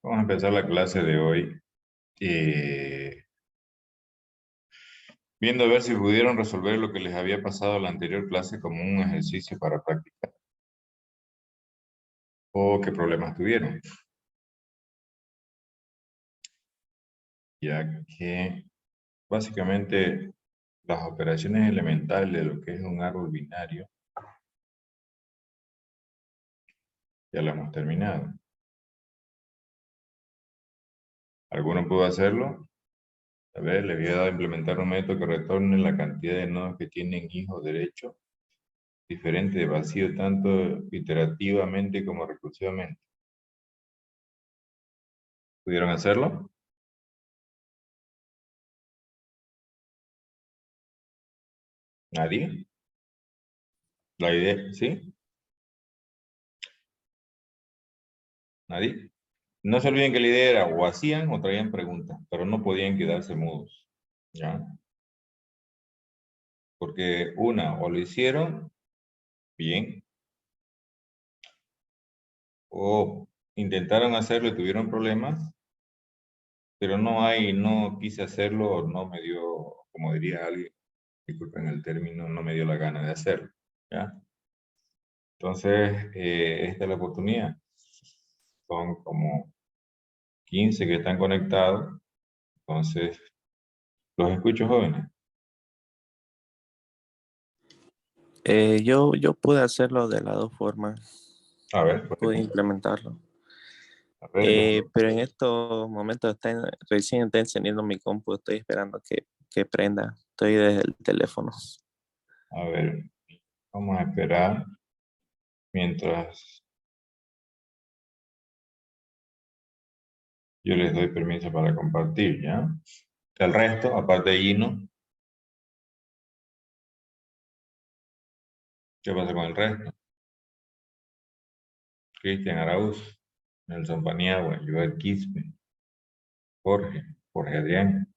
Vamos a empezar la clase de hoy eh, viendo a ver si pudieron resolver lo que les había pasado en la anterior clase como un ejercicio para practicar o qué problemas tuvieron, ya que básicamente las operaciones elementales de lo que es un árbol binario ya lo hemos terminado. ¿Alguno pudo hacerlo? A ver, le había dado a implementar un método que retorne la cantidad de nodos que tienen hijo derecho diferente de vacío tanto iterativamente como recursivamente. ¿Pudieron hacerlo? ¿Nadie? La idea, ¿sí? ¿Nadie? No se olviden que la idea era o hacían o traían preguntas, pero no podían quedarse mudos, ¿ya? Porque una, o lo hicieron bien, o intentaron hacerlo y tuvieron problemas, pero no quise hacerlo, o no me dio, como diría alguien, disculpen el término, no me dio la gana de hacerlo, ¿ya? Entonces, esta es la oportunidad. Son como 15 que están conectados, entonces, los escucho, jóvenes. Yo pude hacerlo de las dos formas, A ver, por pude ejemplo, implementarlo. a ver, Pero en estos momentos recién está encendiendo mi compu, estoy esperando que prenda, estoy desde el teléfono. a ver, vamos a esperar mientras yo les doy permiso para compartir, ¿ya? El resto, aparte de Gino, ¿qué pasa con el resto? Cristian Arauz, Nelson Paniagua, Joel Quispe, Jorge Adrián.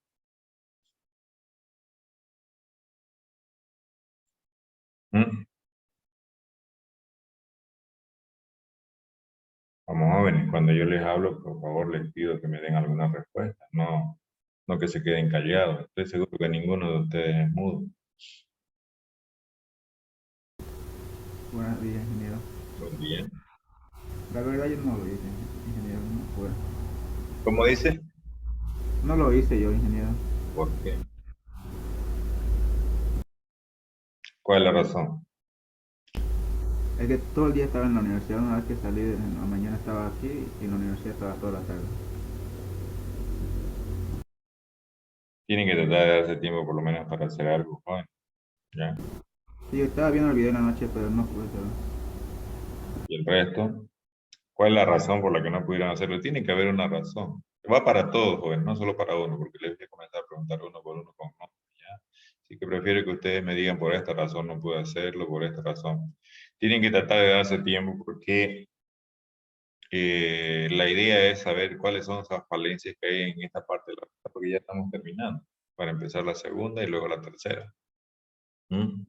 ¿Mm? Vamos, jóvenes, cuando yo les hablo, por favor les pido que me den alguna respuesta, no que se queden callados. Estoy seguro que ninguno de ustedes es mudo. Buenos días, ingeniero. Buen día. La verdad yo no lo hice, ingeniero, no fue. ¿Cómo dice? No lo hice yo, ingeniero. ¿Por qué? ¿Cuál es la razón? Es que todo el día estaba en la universidad, una vez que salí en la mañana estaba aquí y en la universidad estaba toda la tarde. Tienen que tratar de darse tiempo por lo menos para hacer algo, joven, ¿ya? Sí, yo estaba viendo el video en la noche, pero no pude hacerlo. Y el resto, ¿cuál es la razón por la que no pudieron hacerlo? Tiene que haber una razón. Va para todos, joven, no solo para uno, porque les voy a comenzar a preguntar uno por uno con nombres, ¿ya? Así que prefiero que ustedes me digan por esta razón no pude hacerlo, por esta razón. Tienen que tratar de darse tiempo porque la idea es saber cuáles son esas falencias que hay en esta parte de la unidad, porque ya estamos terminando, para empezar la segunda y luego la tercera. ¿Mm?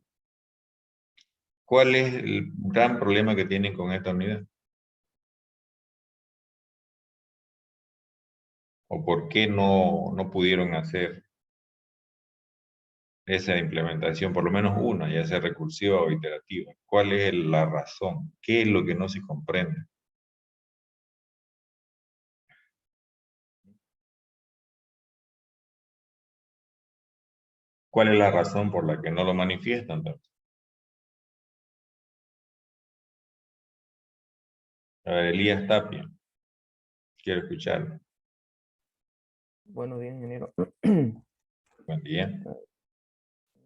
¿Cuál es el gran problema que tienen con esta unidad? ¿O por qué no pudieron hacer esa implementación, por lo menos una, ya sea recursiva o iterativa? ¿Cuál es la razón? ¿Qué es lo que no se comprende? ¿Cuál es la razón por la que no lo manifiestan? A ver, Elías Tapia, quiero escucharlo. Buenos días, ingeniero. Buen día.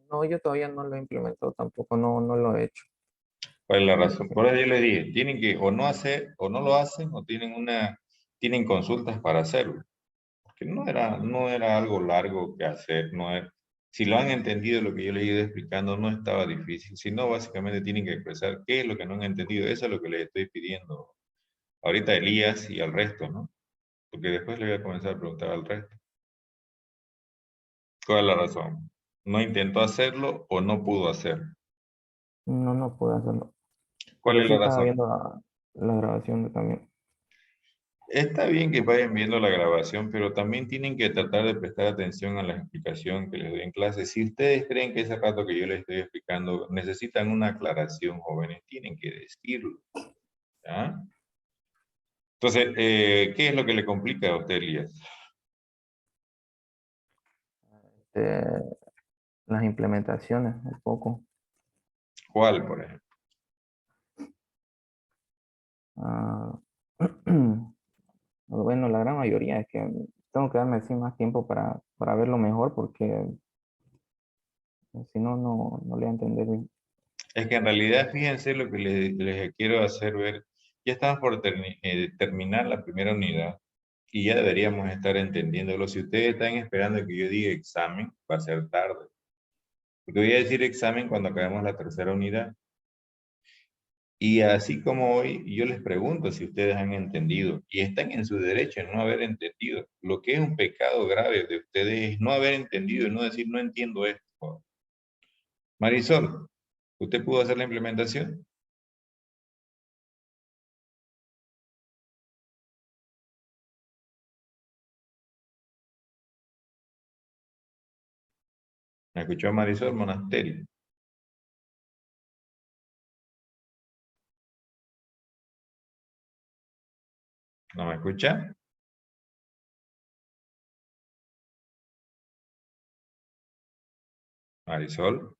No, yo todavía no lo he implementado tampoco, no lo he hecho. ¿Cuál es la razón? Por eso yo les dije, tienen que o no hacer, o no lo hacen, o tienen consultas para hacerlo. Porque no era algo largo que hacer, si lo han entendido lo que yo les he ido explicando, no estaba difícil, sino básicamente tienen que expresar qué es lo que no han entendido, eso es lo que les estoy pidiendo ahorita a Elías y al resto, ¿no? Porque después le voy a comenzar a preguntar al resto. ¿Cuál es la razón? ¿No intentó hacerlo o no pudo hacerlo? No pude hacerlo. ¿Cuál Pero es sí la estaba razón? viendo la grabación también. Está bien que vayan viendo la grabación, pero también tienen que tratar de prestar atención a la explicación que les doy en clase. Si ustedes creen que ese rato que yo les estoy explicando necesitan una aclaración, jóvenes, tienen que decirlo, ¿ya? Entonces, ¿qué es lo que le complica a usted, Elías? Este, las implementaciones, un poco. ¿Cuál, por ejemplo? Ah, bueno, la gran mayoría es que tengo que darme así más tiempo para verlo mejor porque si no, no le voy a entender bien. Es que en realidad, fíjense lo que les quiero hacer ver. Ya estamos por terminar la primera unidad y ya deberíamos estar entendiéndolo. Si ustedes están esperando que yo diga examen, va a ser tarde. Porque voy a decir examen cuando acabemos la tercera unidad. Y así como hoy, yo les pregunto si ustedes han entendido y están en su derecho en no haber entendido. Lo que es un pecado grave de ustedes es no haber entendido y no decir no entiendo esto. Marisol, ¿usted pudo hacer la implementación? ¿Me escuchó Marisol Monasterio? ¿No me escucha? Marisol.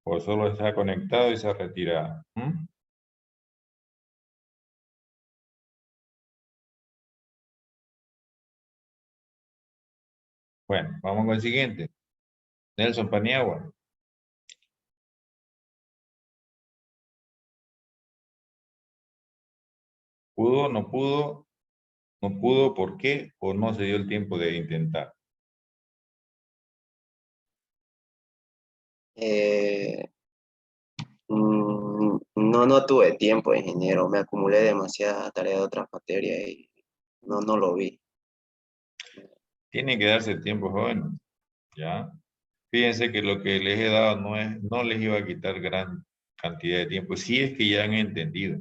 ¿O solo está conectado y se ha retirado? ¿Mm? Bueno, vamos con el siguiente. Nelson Paniagua. ¿Pudo, no pudo? ¿No pudo por qué? ¿O no se dio el tiempo de intentar? Eh, no tuve tiempo, ingeniero. Me acumulé demasiada tarea de otras materias y no lo vi. Tiene que darse el tiempo, joven. ¿Ya? Fíjense que lo que les he dado no les iba a quitar gran cantidad de tiempo, si es que ya han entendido.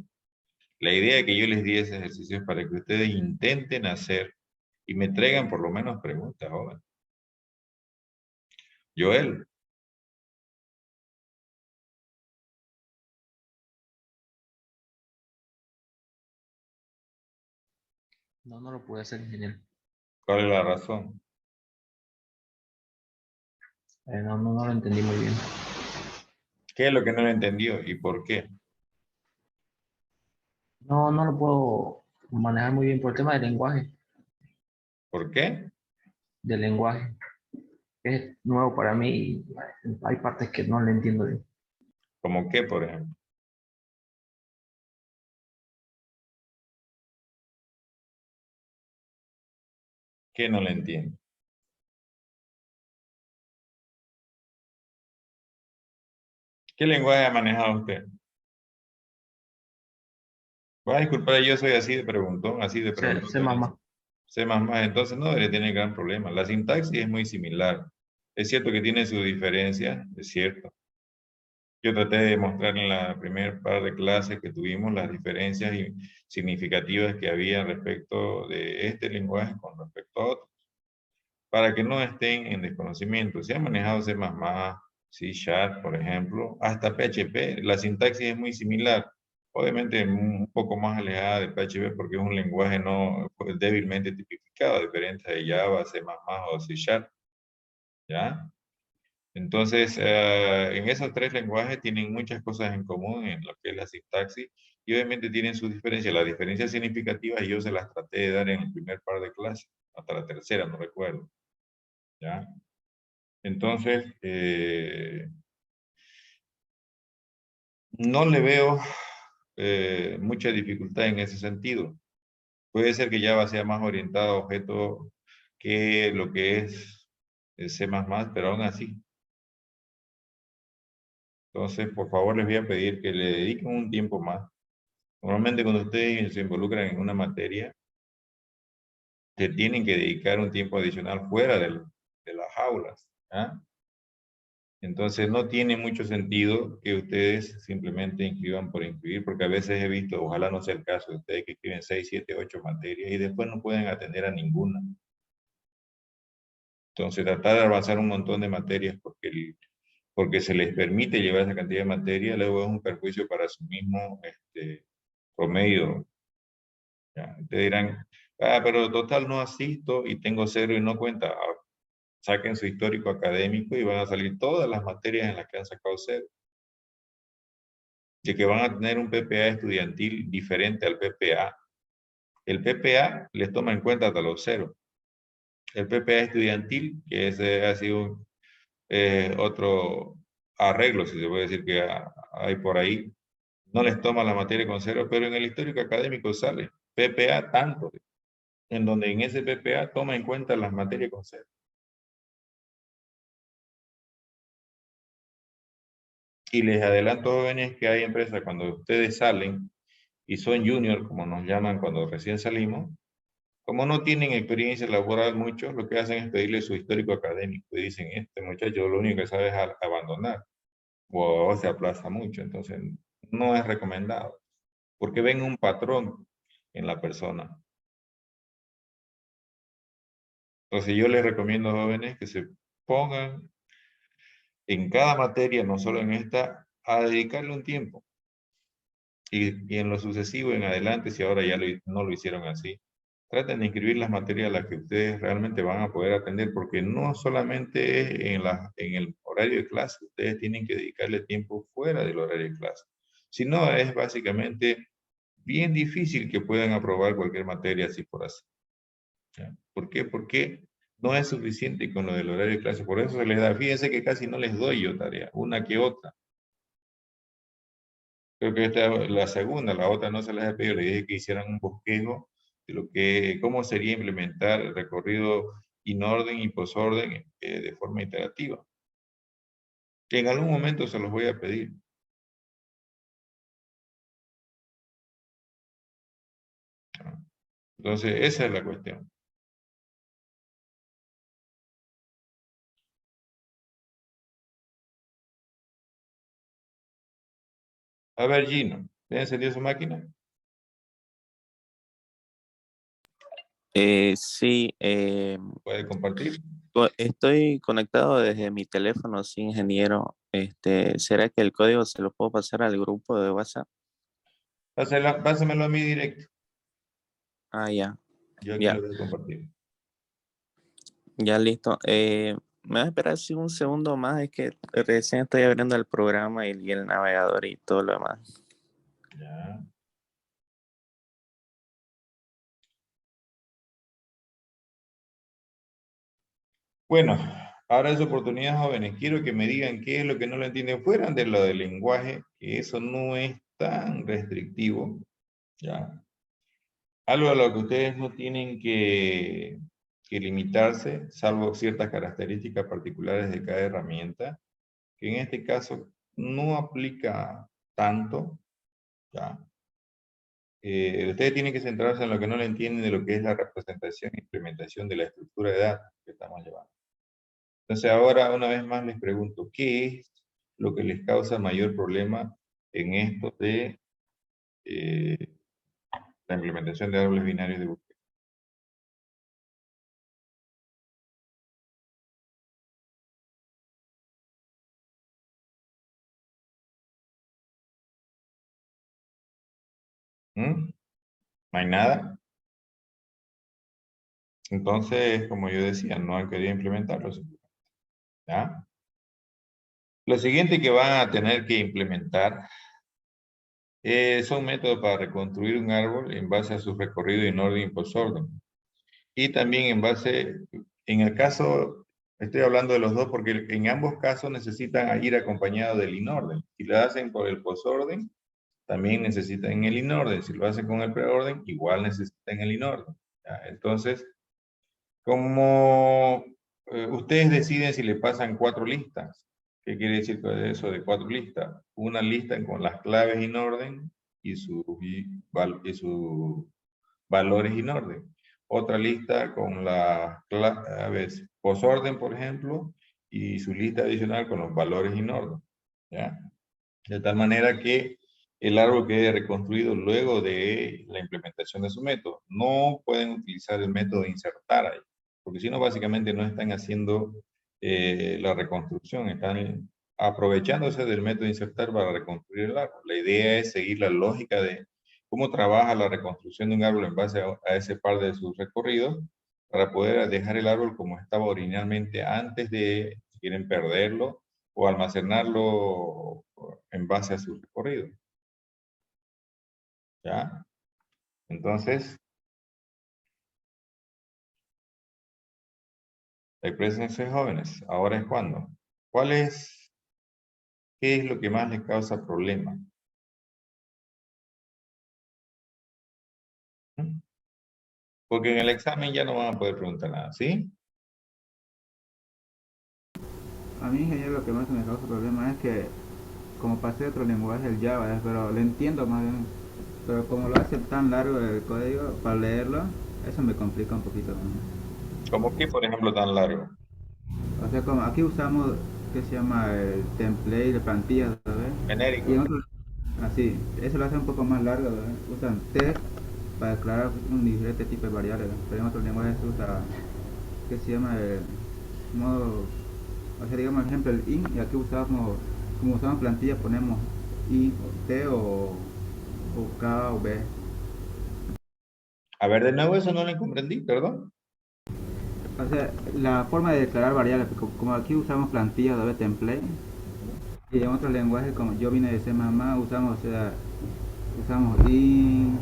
La idea de que yo les di ese ejercicio es para que ustedes intenten hacer y me traigan por lo menos preguntas, joven. Joel, No lo pude hacer, ingeniero. ¿cuál es la razón? No lo entendí muy bien. ¿Qué es lo que no lo entendió y por qué? No lo puedo manejar muy bien por el tema del lenguaje. ¿Por qué? Del lenguaje. Es nuevo para mí y hay partes que no le entiendo bien. ¿Cómo qué, por ejemplo? ¿Qué no le entiende? ¿Qué lenguaje ha manejado usted? Va a disculpar, yo soy así de preguntón, así de preguntón. Sé más. C++, entonces no debería tener gran problema. La sintaxis es muy similar. Es cierto que tiene sus diferencias, es cierto. Yo traté de mostrar en la primera par de clases que tuvimos las diferencias significativas que había respecto de este lenguaje con respecto a otros, para que no estén en desconocimiento. Se ha manejado C++, C Sharp, por ejemplo, hasta PHP. La sintaxis es muy similar. Obviamente un poco más alejada de PHP porque es un lenguaje no débilmente tipificado, a diferencia de Java, C++ o C Sharp. ¿Ya? Entonces, en esos tres lenguajes tienen muchas cosas en común en lo que es la sintaxis y obviamente tienen sus diferencias. Las diferencias significativas yo se las traté de dar en el primer par de clases, hasta la tercera, no recuerdo. ¿Ya? Entonces, no le veo mucha dificultad en ese sentido. Puede ser que Java sea más orientado a objetos que lo que es C++, pero aún así. Entonces, por favor, les voy a pedir que le dediquen un tiempo más. Normalmente cuando ustedes se involucran en una materia, se tienen que dedicar un tiempo adicional fuera de las aulas. ¿Ah? Entonces no tiene mucho sentido que ustedes simplemente inscriban por inscribir, porque a veces he visto, ojalá no sea el caso de ustedes que escriben 6, 7, 8 materias y después no pueden atender a ninguna. Entonces tratar de avanzar un montón de materias porque se les permite llevar esa cantidad de materias, luego es un perjuicio para su mismo promedio. ¿Ya? Ustedes dirán, pero total no asisto y tengo 0 y no cuenta. Saquen su histórico académico y van a salir todas las materias en las que han sacado 0. De que van a tener un PPA estudiantil diferente al PPA. El PPA les toma en cuenta hasta los 0. El PPA estudiantil, que ese ha sido otro arreglo, si se puede decir que hay por ahí, no les toma la materia con 0, pero en el histórico académico sale PPA tanto, en donde en ese PPA toma en cuenta las materias con 0. Y les adelanto, jóvenes, que hay empresas cuando ustedes salen y son junior, como nos llaman cuando recién salimos, como no tienen experiencia laboral mucho, lo que hacen es pedirle su histórico académico y dicen, este muchacho lo único que sabe es abandonar o se aplaza mucho, entonces no es recomendado, porque ven un patrón en la persona. Entonces yo les recomiendo, jóvenes, que se pongan en cada materia, no solo en esta, a dedicarle un tiempo. Y en lo sucesivo, en adelante, si ahora ya no lo hicieron así, traten de inscribir las materias a las que ustedes realmente van a poder atender, porque no solamente es en el horario de clase, ustedes tienen que dedicarle tiempo fuera del horario de clase. Si no, es básicamente bien difícil que puedan aprobar cualquier materia así por así. ¿Ya? ¿Por qué? Porque no es suficiente con lo del horario de clase, por eso se les da, fíjense que casi no les doy yo tarea, una que otra. Creo que esta es la segunda, la otra no se les he pedido, le dije que hicieran un bosquejo de cómo sería implementar el recorrido in-orden y post-orden de forma interactiva. Que en algún momento se los voy a pedir. Entonces, esa es la cuestión. A ver, Gino, ¿te encendido su máquina? Sí, ¿Puede compartir? estoy conectado desde mi teléfono, sí, ingeniero. ¿Será que el código se lo puedo pasar al grupo de WhatsApp? Pásamelo a mí directo. Ah, ya, Yo aquí ya, lo voy a compartir. ya listo. Me vas a esperar así un segundo más, es que recién estoy abriendo el programa y el navegador y todo lo demás. Ya. Bueno, ahora es oportunidad, jóvenes. Quiero que me digan qué es lo que no lo entienden fuera de lo del lenguaje, que eso no es tan restrictivo. ¿Ya? Algo a lo que ustedes no tienen que limitarse, salvo ciertas características particulares de cada herramienta, que en este caso no aplica tanto. ¿Ya? Ustedes tienen que centrarse en lo que no le entienden de lo que es la representación e implementación de la estructura de datos que estamos llevando. Entonces ahora una vez más les pregunto, ¿qué es lo que les causa mayor problema en esto de la implementación de árboles binarios de búsqueda? ¿Mm? ¿No hay nada? Entonces, como yo decía, no han querido implementarlo. ¿Ya? Lo siguiente que van a tener que implementar son métodos para reconstruir un árbol en base a su recorrido en orden y posorden. Y también en base, en el caso, estoy hablando de los dos porque en ambos casos necesitan ir acompañados del inorden. Si lo hacen por el posorden, también necesitan el inorden. Si lo hacen con el preorden, igual necesitan el inorden. ¿Ya? Entonces, como ustedes deciden si le pasan 4 listas. ¿Qué quiere decir con eso de 4 listas? Una lista con las claves in orden y sus valores in orden. otra lista con la a ver, posorden, por ejemplo, y su lista adicional con los valores in orden, ¿ya? De tal manera que el árbol quede reconstruido luego de la implementación de su método. No pueden utilizar el método de insertar ahí, porque si no, básicamente no están haciendo la reconstrucción, están aprovechándose del método de insertar para reconstruir el árbol. La idea es seguir la lógica de cómo trabaja la reconstrucción de un árbol en base a ese par de sus recorridos, para poder dejar el árbol como estaba originalmente antes de, si quieren, perderlo o almacenarlo en base a su recorrido. ¿Ya? Entonces, exprésense jóvenes. Ahora es cuando. ¿Qué es lo que más les causa problema? ¿Mm? Porque en el examen ya no van a poder preguntar nada, ¿sí? A mí, ingeniero, lo que más me causa problema es que, como pasé otro lenguaje, el Java, pero lo entiendo más bien. Pero como lo hace tan largo el código para leerlo, eso me complica un poquito más. ¿Cómo qué, por ejemplo, tan largo? O sea, como aquí usamos, ¿qué se llama? El template de plantillas, ¿sabes? Genérico. Y en otros, así, eso lo hace un poco más largo, ¿verdad? Usan test para declarar un diferente tipo de variables, ¿verdad? Pero en otros lenguajes se usa, ¿qué se llama? El modo, o sea, digamos, por ejemplo, el int, y aquí usamos, como usamos plantillas, ponemos int, o t o k o b. A ver, de nuevo, eso no lo comprendí, perdón. O sea, la forma de declarar variables, como aquí usamos plantillas de template, y en otros lenguajes, como yo vine de C++, usamos, o sea, usamos int,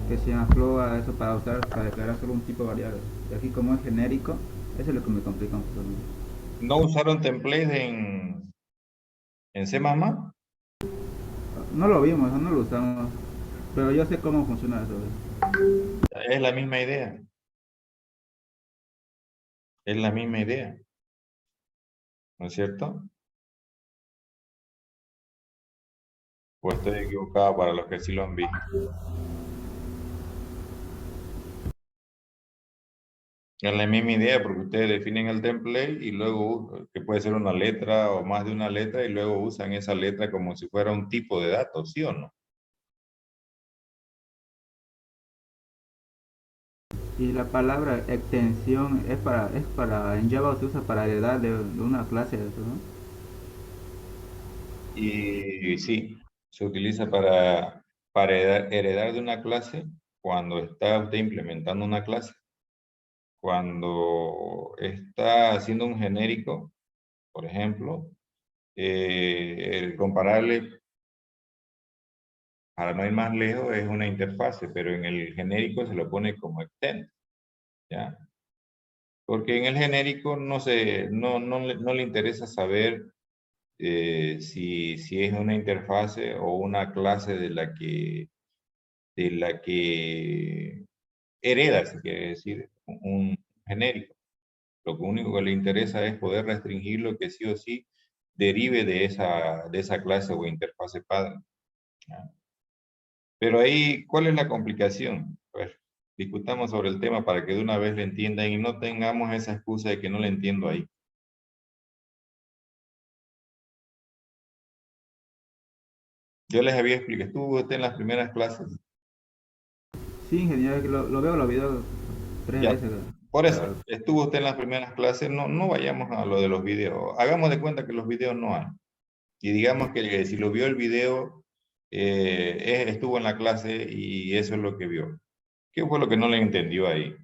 que se llama float, eso para declarar solo un tipo de variable. Y aquí como es genérico, eso es lo que me complica un poco. ¿No usaron templates en C++? No lo vimos, no lo usamos, pero yo sé cómo funciona eso. Es la misma idea. Es la misma idea. ¿No es cierto? ¿O estoy equivocado para los que sí lo han visto? Es la misma idea porque ustedes definen el template y luego, que puede ser una letra o más de una letra, y luego usan esa letra como si fuera un tipo de datos, ¿sí o no? Y la palabra extensión en Java se usa para heredar de una clase, eso, ¿no? Y sí, se utiliza para heredar de una clase cuando está usted implementando una clase. Cuando está haciendo un genérico, por ejemplo, el comparable, para no ir más lejos, es una interfase, pero en el genérico se lo pone como extend, ¿ya? Porque en el genérico no le interesa saber si es una interfase o una clase de la que hereda, si quiere decir, un genérico. Lo único que le interesa es poder restringir lo que sí o sí derive de esa clase o interfase padre, ¿ya? Pero ahí, ¿cuál es la complicación? A ver, discutamos sobre el tema para que de una vez le entiendan y no tengamos esa excusa de que no le entiendo ahí. Yo les había explicado, estuvo usted en las primeras clases. Sí, ingeniero, que lo veo los videos 3 Ya. veces. Por eso, estuvo usted en las primeras clases, no vayamos a lo de los videos. Hagamos de cuenta que los videos no hay. Y digamos que si lo vio el video, estuvo en la clase y eso es lo que vio. ¿Qué fue lo que no le entendió ahí?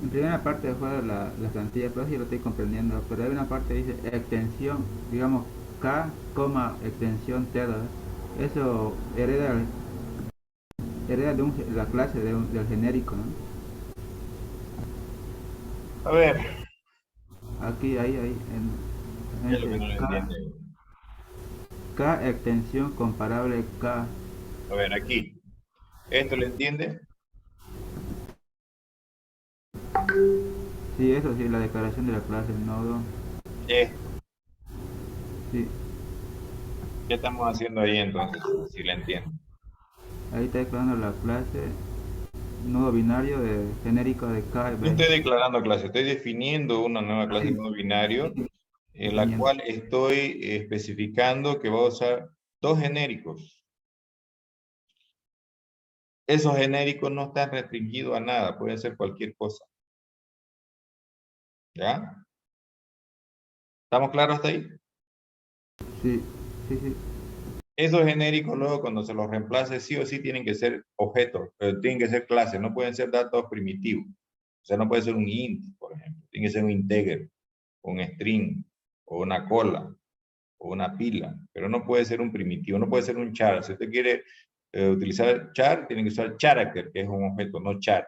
En primera parte fue la plantilla, pero sí lo estoy comprendiendo. Pero hay una parte que dice extensión, digamos K, extensión T, ¿verdad? Eso hereda de la clase del genérico, ¿no? A ver, Aquí, ahí, ¿qué es lo que no le K, entiende? K extensión comparable K. A ver, aquí. ¿Esto le entiende? Sí, eso sí, la declaración de la clase, el nodo. Esto. Sí, ¿Qué estamos haciendo ahí entonces? Si le entiende. ahí está declarando la clase nodo binario de genérico de K, No B. estoy declarando clase, estoy definiendo una nueva clase de nodo binario en la Definiendo. cual estoy especificando que voy a usar dos genéricos. Esos genéricos no están restringidos a nada, pueden ser cualquier cosa. ¿Ya? ¿Estamos claros hasta ahí? Sí, sí, sí. Esos genéricos luego cuando se los reemplace sí o sí tienen que ser objetos, tienen que ser clases, no pueden ser datos primitivos. O sea, no puede ser un int, por ejemplo. Tiene que ser un integer, un string, o una cola, o una pila. Pero no puede ser un primitivo, no puede ser un char. Si usted quiere utilizar char, tiene que usar character, que es un objeto, no char.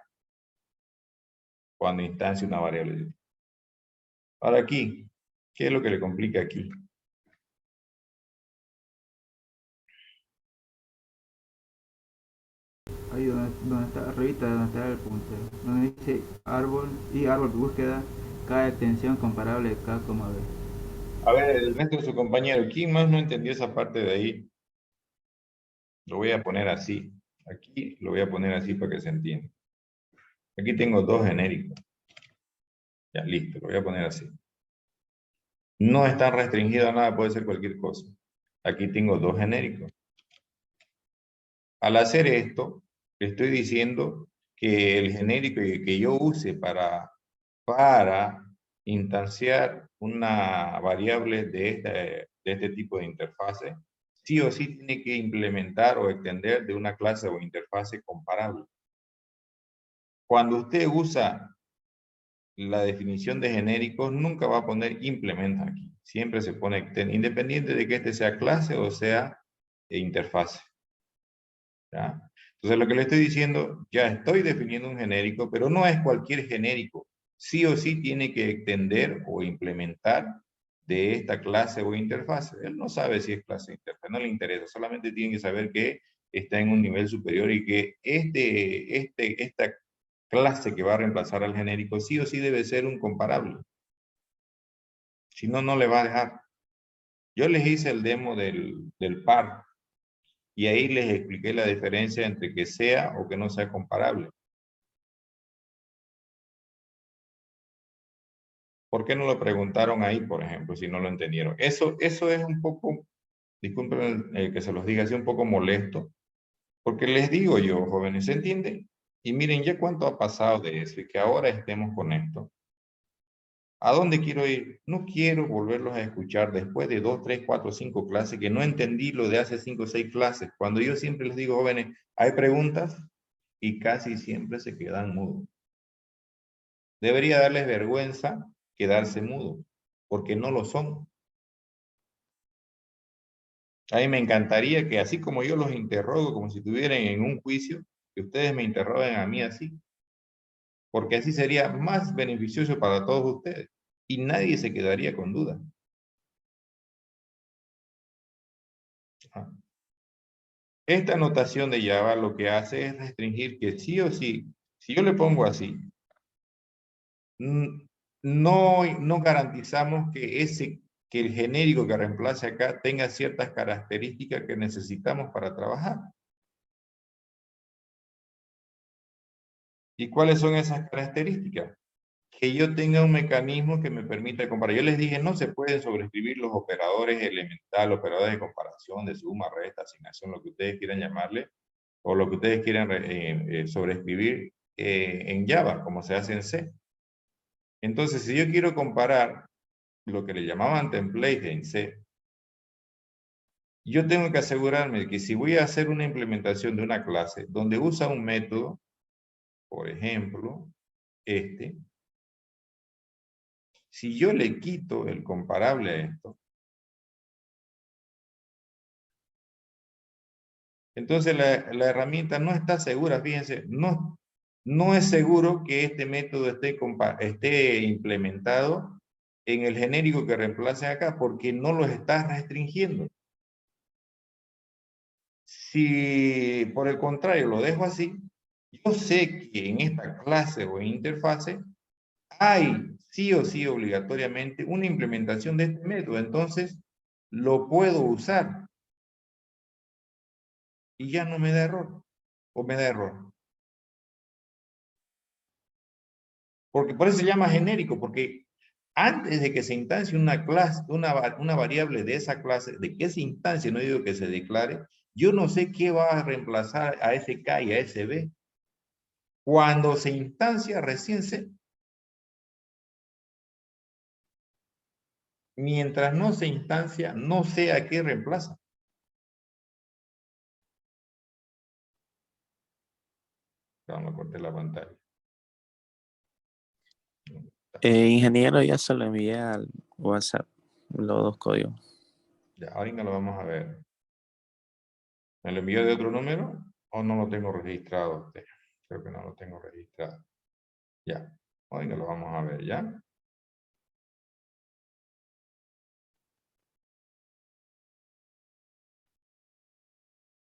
Cuando instancia una variable. Ahora aquí, ¿qué es lo que le complica aquí? Ahí donde está, arribita, donde está el puntero. Donde dice árbol y árbol de búsqueda, K extensión comparable de K, B. A ver, el resto de su compañero, ¿quién más no entendió esa parte de ahí? Lo voy a poner así. Aquí lo voy a poner así para que se entienda. Aquí tengo dos genéricos. Ya, listo, lo voy a poner así. No está restringido a nada, puede ser cualquier cosa. Aquí tengo dos genéricos. Al hacer esto, le estoy diciendo que el genérico que yo use para instanciar una variable de este tipo de interfase, sí o sí tiene que implementar o extender de una clase o interfase comparable. Cuando usted usa la definición de genéricos, nunca va a poner implementa aquí. Siempre se pone extend, independiente de que este sea clase o sea interfase. ¿Ya? Entonces lo que le estoy diciendo, ya estoy definiendo un genérico, pero no es cualquier genérico. Sí o sí tiene que extender o implementar de esta clase o interfase. Él no sabe si es clase o interfase, no le interesa, solamente tiene que saber que está en un nivel superior y que esta clase que va a reemplazar al genérico sí o sí debe ser un comparable. Si no, no le va a dejar. Yo les hice el demo del par y ahí les expliqué la diferencia entre que sea o que no sea comparable. ¿Por qué no lo preguntaron ahí, por ejemplo, si no lo entendieron? Eso es un poco, disculpen que se los diga así, un poco molesto, porque les digo yo, jóvenes, ¿se entiende? Y miren ya cuánto ha pasado de eso y que ahora estemos con esto. ¿A dónde quiero ir? No quiero volverlos a escuchar después de 2, 3, 4, 5 clases que no entendí lo de hace 5 o 6 clases. Cuando yo siempre les digo, jóvenes, hay preguntas y casi siempre se quedan mudos. Debería darles vergüenza quedarse mudos, porque no lo son. A mí me encantaría que así como yo los interrogo, como si estuvieran en un juicio, que ustedes me interroguen a mí así. Porque así sería más beneficioso para todos ustedes. Y nadie se quedaría con duda. Esta notación de Java lo que hace es restringir que sí o sí, si yo le pongo así, no garantizamos que el genérico que reemplace acá tenga ciertas características que necesitamos para trabajar. ¿Y cuáles son esas características? Que yo tenga un mecanismo que me permita comparar. Yo les dije, no se pueden sobreescribir los operadores elementales, operadores de comparación, de suma, resta, asignación, lo que ustedes quieran llamarle, o lo que ustedes quieran sobreescribir en Java, como se hace en C. Entonces, si yo quiero comparar lo que le llamaban templates en C, yo tengo que asegurarme de que si voy a hacer una implementación de una clase donde usa un método, por ejemplo, si yo le quito el comparable a esto, entonces la herramienta no está segura, fíjense, no es seguro que este método esté implementado en el genérico que reemplace acá, porque no lo está restringiendo. Si por el contrario lo dejo así, yo sé que en esta clase o interfase hay sí o sí obligatoriamente una implementación de este método, entonces lo puedo usar y ya no me da error, o me da error. Porque por eso se llama genérico, porque antes de que se instancie una clase, una variable de esa clase, de que se instancia, no digo que se declare, yo no sé qué va a reemplazar a ese K y a ese B. Cuando se instancia, recién sé. Mientras no se instancia, no sé a qué reemplaza. Vamos a cortar la pantalla. Ingeniero, ya se lo envié al WhatsApp, los dos códigos. Ya, ahorita lo vamos a ver. ¿Me lo envió de otro número o no lo tengo registrado? Creo que no lo tengo registrado. Ya, ahorita lo vamos a ver, ¿ya?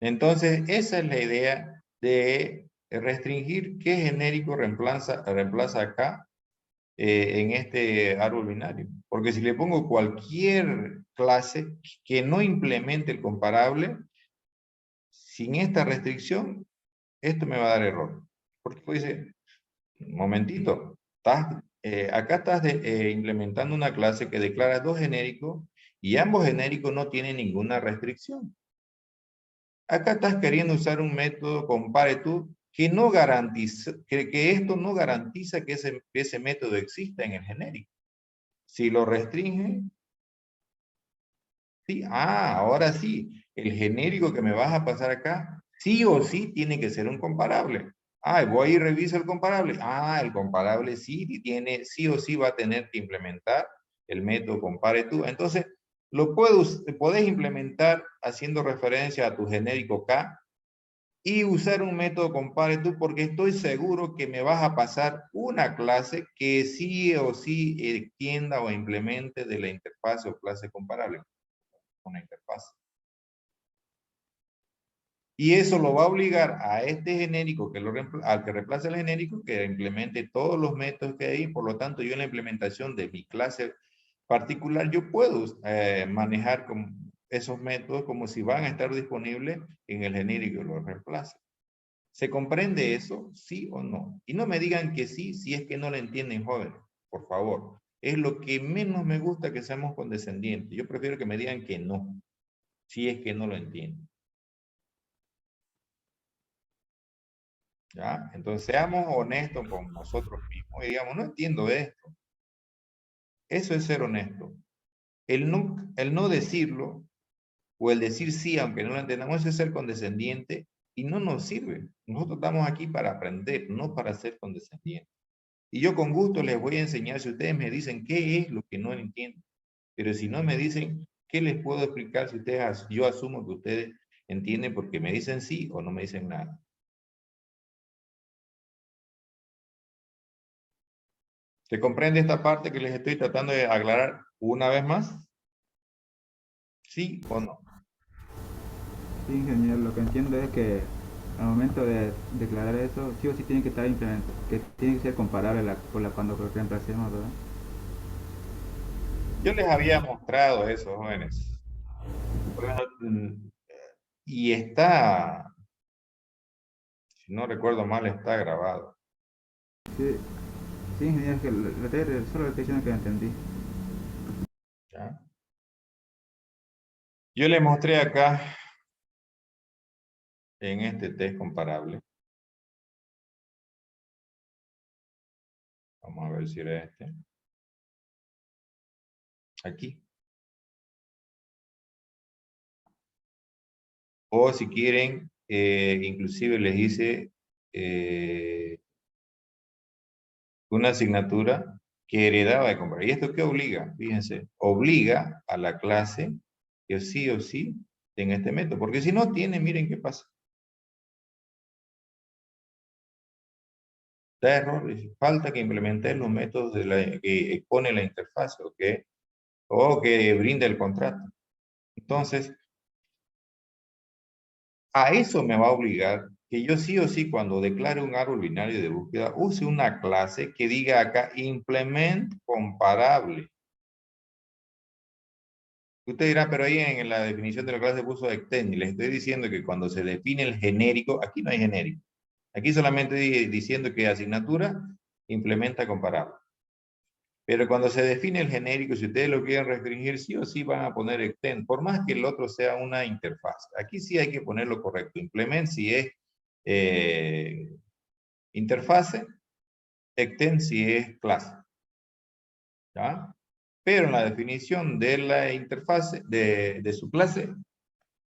Entonces, esa es la idea de restringir qué genérico reemplaza acá en este árbol binario. Porque si le pongo cualquier clase que no implemente el comparable, sin esta restricción, esto me va a dar error. Porque dice, un momentito, acá estás implementando una clase que declara dos genéricos y ambos genéricos no tienen ninguna restricción. Acá estás queriendo usar un método compareTo que no garantiza, que esto no garantiza que ese método exista en el genérico. Si lo restringe, sí, ahora sí, el genérico que me vas a pasar acá, sí o sí tiene que ser un comparable. Voy y reviso el comparable. El comparable sí tiene, sí o sí va a tener que implementar el método compareTo. Entonces, podés implementar haciendo referencia a tu genérico K y usar un método compareTo porque estoy seguro que me vas a pasar una clase que sí o sí extienda o implemente de la interfaz o clase comparable. Una interfaz. Y eso lo va a obligar a este genérico, al que reemplace el genérico, que implemente todos los métodos que hay. Por lo tanto, yo en la implementación de mi clase particular, yo puedo manejar esos métodos como si van a estar disponibles en el genérico que lo reemplace. ¿Se comprende eso? ¿Sí o no? Y no me digan que sí, si es que no lo entienden, jóvenes. Por favor. Es lo que menos me gusta que seamos condescendientes. Yo prefiero que me digan que no, si es que no lo entienden. ¿Ya? Entonces seamos honestos con nosotros mismos y digamos, no entiendo esto. Eso es ser honesto. El no decirlo o el decir sí, aunque no lo entendamos, eso es ser condescendiente y no nos sirve. Nosotros estamos aquí para aprender, no para ser condescendientes. Y yo con gusto les voy a enseñar si ustedes me dicen qué es lo que no entienden. Pero si no me dicen, ¿qué les puedo explicar si yo asumo que ustedes entienden porque me dicen sí o no me dicen nada? ¿Se comprende esta parte que les estoy tratando de aclarar una vez más? ¿Sí o no? Sí, ingeniero, lo que entiendo es que al momento de declarar eso, sí o sí tiene que estar implementado, que tiene que ser comparable cuando lo reemplacemos, ¿verdad? Yo les había mostrado eso, jóvenes. Y está, si no recuerdo mal, está grabado. Sí, sí, ingeniero, es que solo le estoy diciendo que lo entendí. ¿Ya? Yo les mostré acá, en este test comparable. Vamos a ver si era este. Aquí. O si quieren, inclusive les hice una asignatura que heredaba de comparar. ¿Y esto qué obliga? Fíjense, obliga a la clase que sí o sí tenga este método. Porque si no tiene, miren qué pasa. Da error, falta que implementen los métodos que expone la interfaz o que brinda el contrato. Entonces, a eso me va a obligar que yo sí o sí cuando declare un árbol binario de búsqueda use una clase que diga acá implement comparable. Usted dirá, pero ahí en la definición de la clase puso extend y les estoy diciendo que cuando se define el genérico, aquí no hay genérico. Aquí solamente diciendo que asignatura implementa comparable. Pero cuando se define el genérico, si ustedes lo quieren restringir, sí o sí van a poner extend, por más que el otro sea una interfaz. Aquí sí hay que ponerlo correcto. Implement si es interfase, extend si es clase. ¿Ya? Pero en la definición de la interfase, de su clase,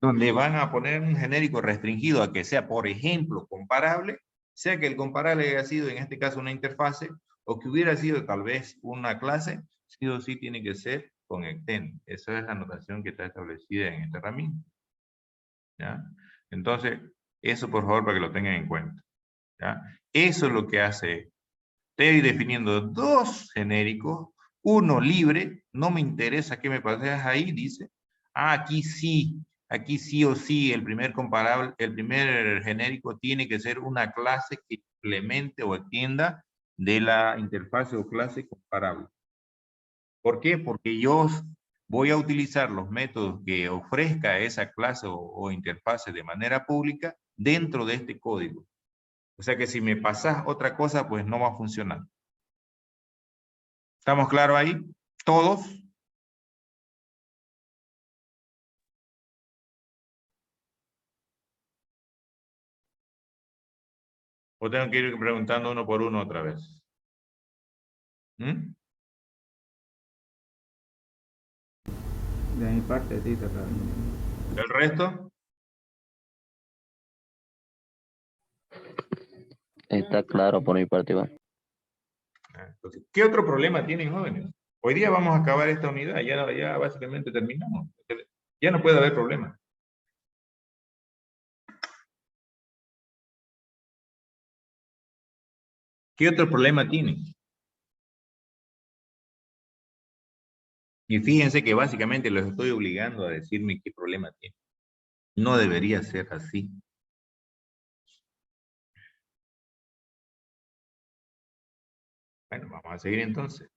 donde van a poner un genérico restringido a que sea, por ejemplo, comparable, sea que el comparable haya sido en este caso una interfase, o que hubiera sido tal vez una clase, sí o sí tiene que ser con extend. Esa es la notación que está establecida en esta herramienta. ¿Ya? Entonces, eso por favor para que lo tengan en cuenta. ¿Ya? Eso es lo que hace. Estoy definiendo dos genéricos, uno libre, no me interesa que me pases ahí, dice. Aquí sí o sí el primer comparable, el primer genérico tiene que ser una clase que implemente o extienda de la interfase o clase comparable. ¿Por qué? Porque yo voy a utilizar los métodos que ofrezca esa clase o interfase de manera pública dentro de este código. O sea que si me pasas otra cosa, pues no va a funcionar. ¿Estamos claros ahí? ¿Todos? ¿O tengo que ir preguntando uno por uno otra vez? ¿Mm? De mi parte, sí, está claro. ¿El resto? Está claro por mi parte, Iván. Entonces, ¿qué otro problema tienen, jóvenes? Hoy día vamos a acabar esta unidad, ya básicamente terminamos. Ya no puede haber problema. ¿Qué otro problema tienen? Y fíjense que básicamente los estoy obligando a decirme qué problema tienen. No debería ser así. Bueno, vamos a seguir entonces.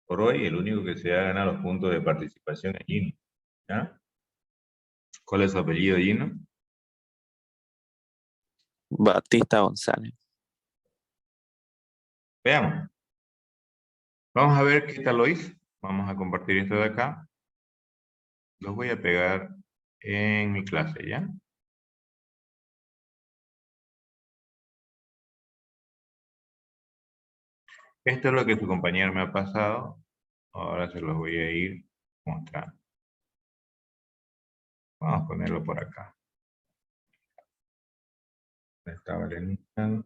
Por hoy, el único que se ha ganado los puntos de participación es Gino. ¿Ya? ¿Cuál es su apellido, Gino? Batista González. Veamos. Vamos a ver qué tal lo hice. Vamos a compartir esto de acá. Los voy a pegar en mi clase, ¿ya? Esto es lo que su compañero me ha pasado. Ahora se los voy a ir mostrando. Vamos a ponerlo por acá. Está Valentina.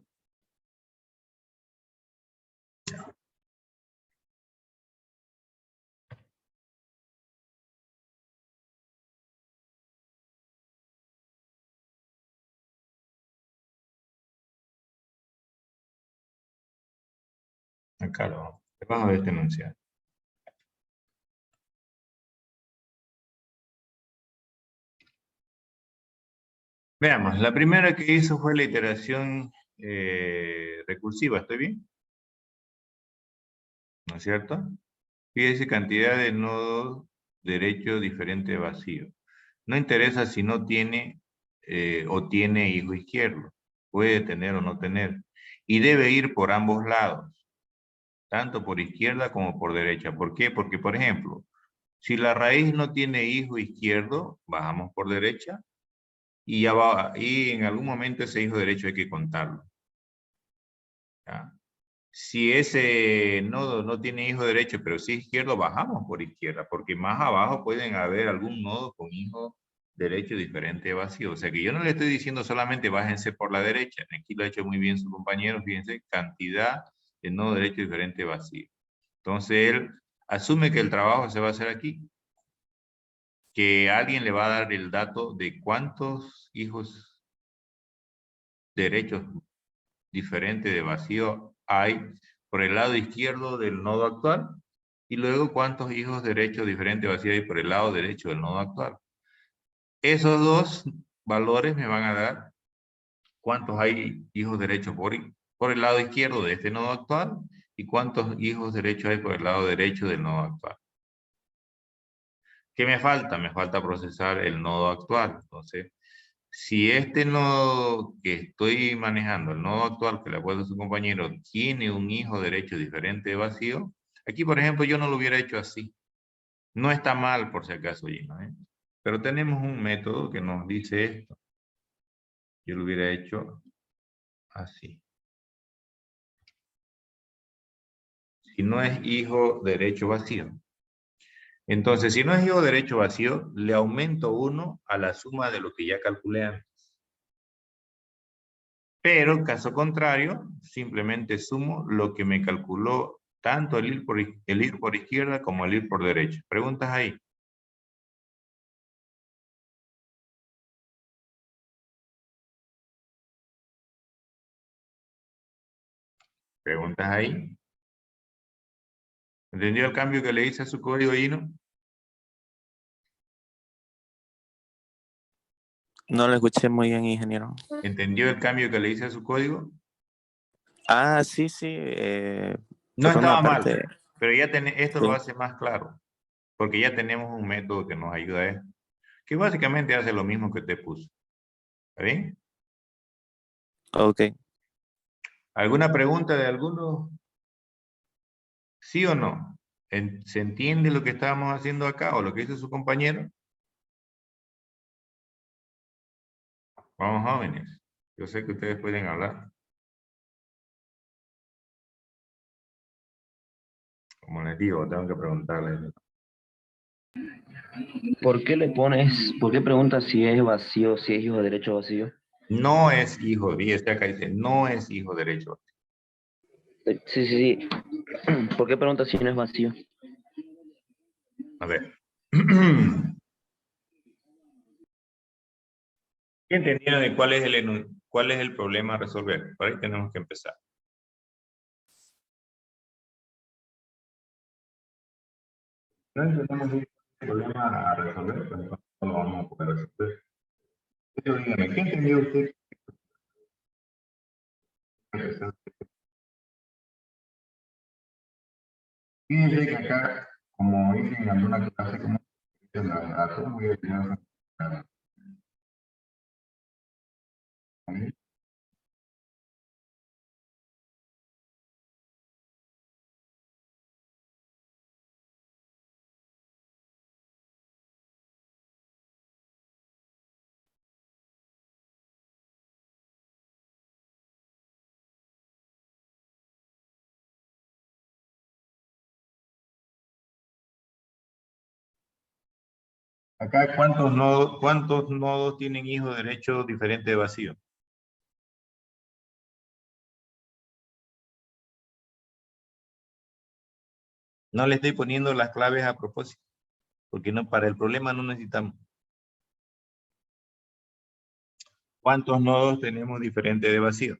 Acá lo vamos. Debajo de este enunciado. Veamos, la primera que hizo fue la iteración recursiva, ¿estoy bien? ¿No es cierto? Fíjese cantidad de nodos derecho diferente vacío. No interesa si no tiene o tiene hijo izquierdo. Puede tener o no tener. Y debe ir por ambos lados. Tanto por izquierda como por derecha. ¿Por qué? Porque, por ejemplo, si la raíz no tiene hijo izquierdo, bajamos por derecha. Y, ya va, y en algún momento ese hijo derecho hay que contarlo. ¿Ya? Si ese nodo no tiene hijo derecho, pero sí izquierdo, bajamos por izquierda, porque más abajo pueden haber algún nodo con hijo derecho diferente vacío. O sea que yo no le estoy diciendo solamente bájense por la derecha. Aquí lo ha hecho muy bien su compañero, fíjense, cantidad de nodo derecho diferente vacío. Entonces él asume que el trabajo se va a hacer aquí. Que alguien le va a dar el dato de cuántos hijos derechos diferentes de vacío hay por el lado izquierdo del nodo actual y luego cuántos hijos derechos diferentes de vacío hay por el lado derecho del nodo actual. Esos dos valores me van a dar cuántos hay hijos derechos por el lado izquierdo de este nodo actual y cuántos hijos derechos hay por el lado derecho del nodo actual. ¿Qué me falta? Me falta procesar el nodo actual. Entonces, si este nodo que estoy manejando, el nodo actual que le ha puesto su compañero, tiene un hijo derecho diferente de vacío, aquí por ejemplo yo no lo hubiera hecho así. No está mal por si acaso, Gino, ¿eh? Pero tenemos un método que nos dice esto. Yo lo hubiera hecho así. Si no es hijo derecho vacío. Entonces, si no es hijo derecho vacío, le aumento 1 a la suma de lo que ya calculé antes. Pero, caso contrario, simplemente sumo lo que me calculó tanto el ir por izquierda como el ir por derecha. ¿Preguntas ahí? ¿Preguntas ahí? ¿Entendió el cambio que le hice a su código, Gino? No lo escuché muy bien, ingeniero. ¿Entendió el cambio que le hice a su código? Ah, sí, sí. No Por una estaba mal, parte, pero ya esto sí. lo hace más claro, porque ya tenemos un método que nos ayuda a esto, que básicamente hace lo mismo que te puso. ¿Está bien? Ok. ¿Alguna pregunta de alguno? ¿Sí o no? ¿Se entiende lo que estábamos haciendo acá o lo que hizo su compañero? Vamos, jóvenes. Yo sé que ustedes pueden hablar. Como les digo, tengo que preguntarles. ¿Por qué preguntas si es vacío, si es hijo derecho vacío? No es hijo, fíjese acá dice, no es hijo derecho. Sí, sí, sí. ¿Por qué preguntas si no es vacío? A ver. ¿Qué entendieron de cuál es el problema a resolver? Por ahí tenemos que empezar. No entendemos el problema a resolver, pues no lo vamos a poder resolver. Pero dígame, ¿qué entendió usted? Fíjense que acá, como hice en alguna clase, como a todos voy a llegar a acá, ¿cuántos nodos tienen hijo derecho diferente de vacío? No le estoy poniendo las claves a propósito, porque no, para el problema no necesitamos. ¿Cuántos nodos tenemos diferente de vacío?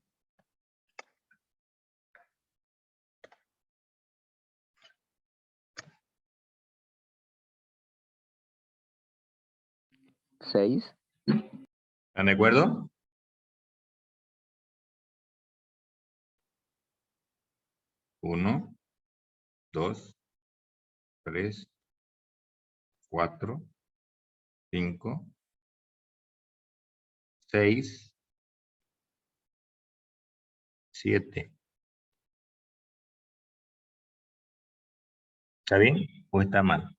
¿6? ¿Están de acuerdo? Uno, 2, 3, 4, 5, 6, 7. ¿Está bien o está mal?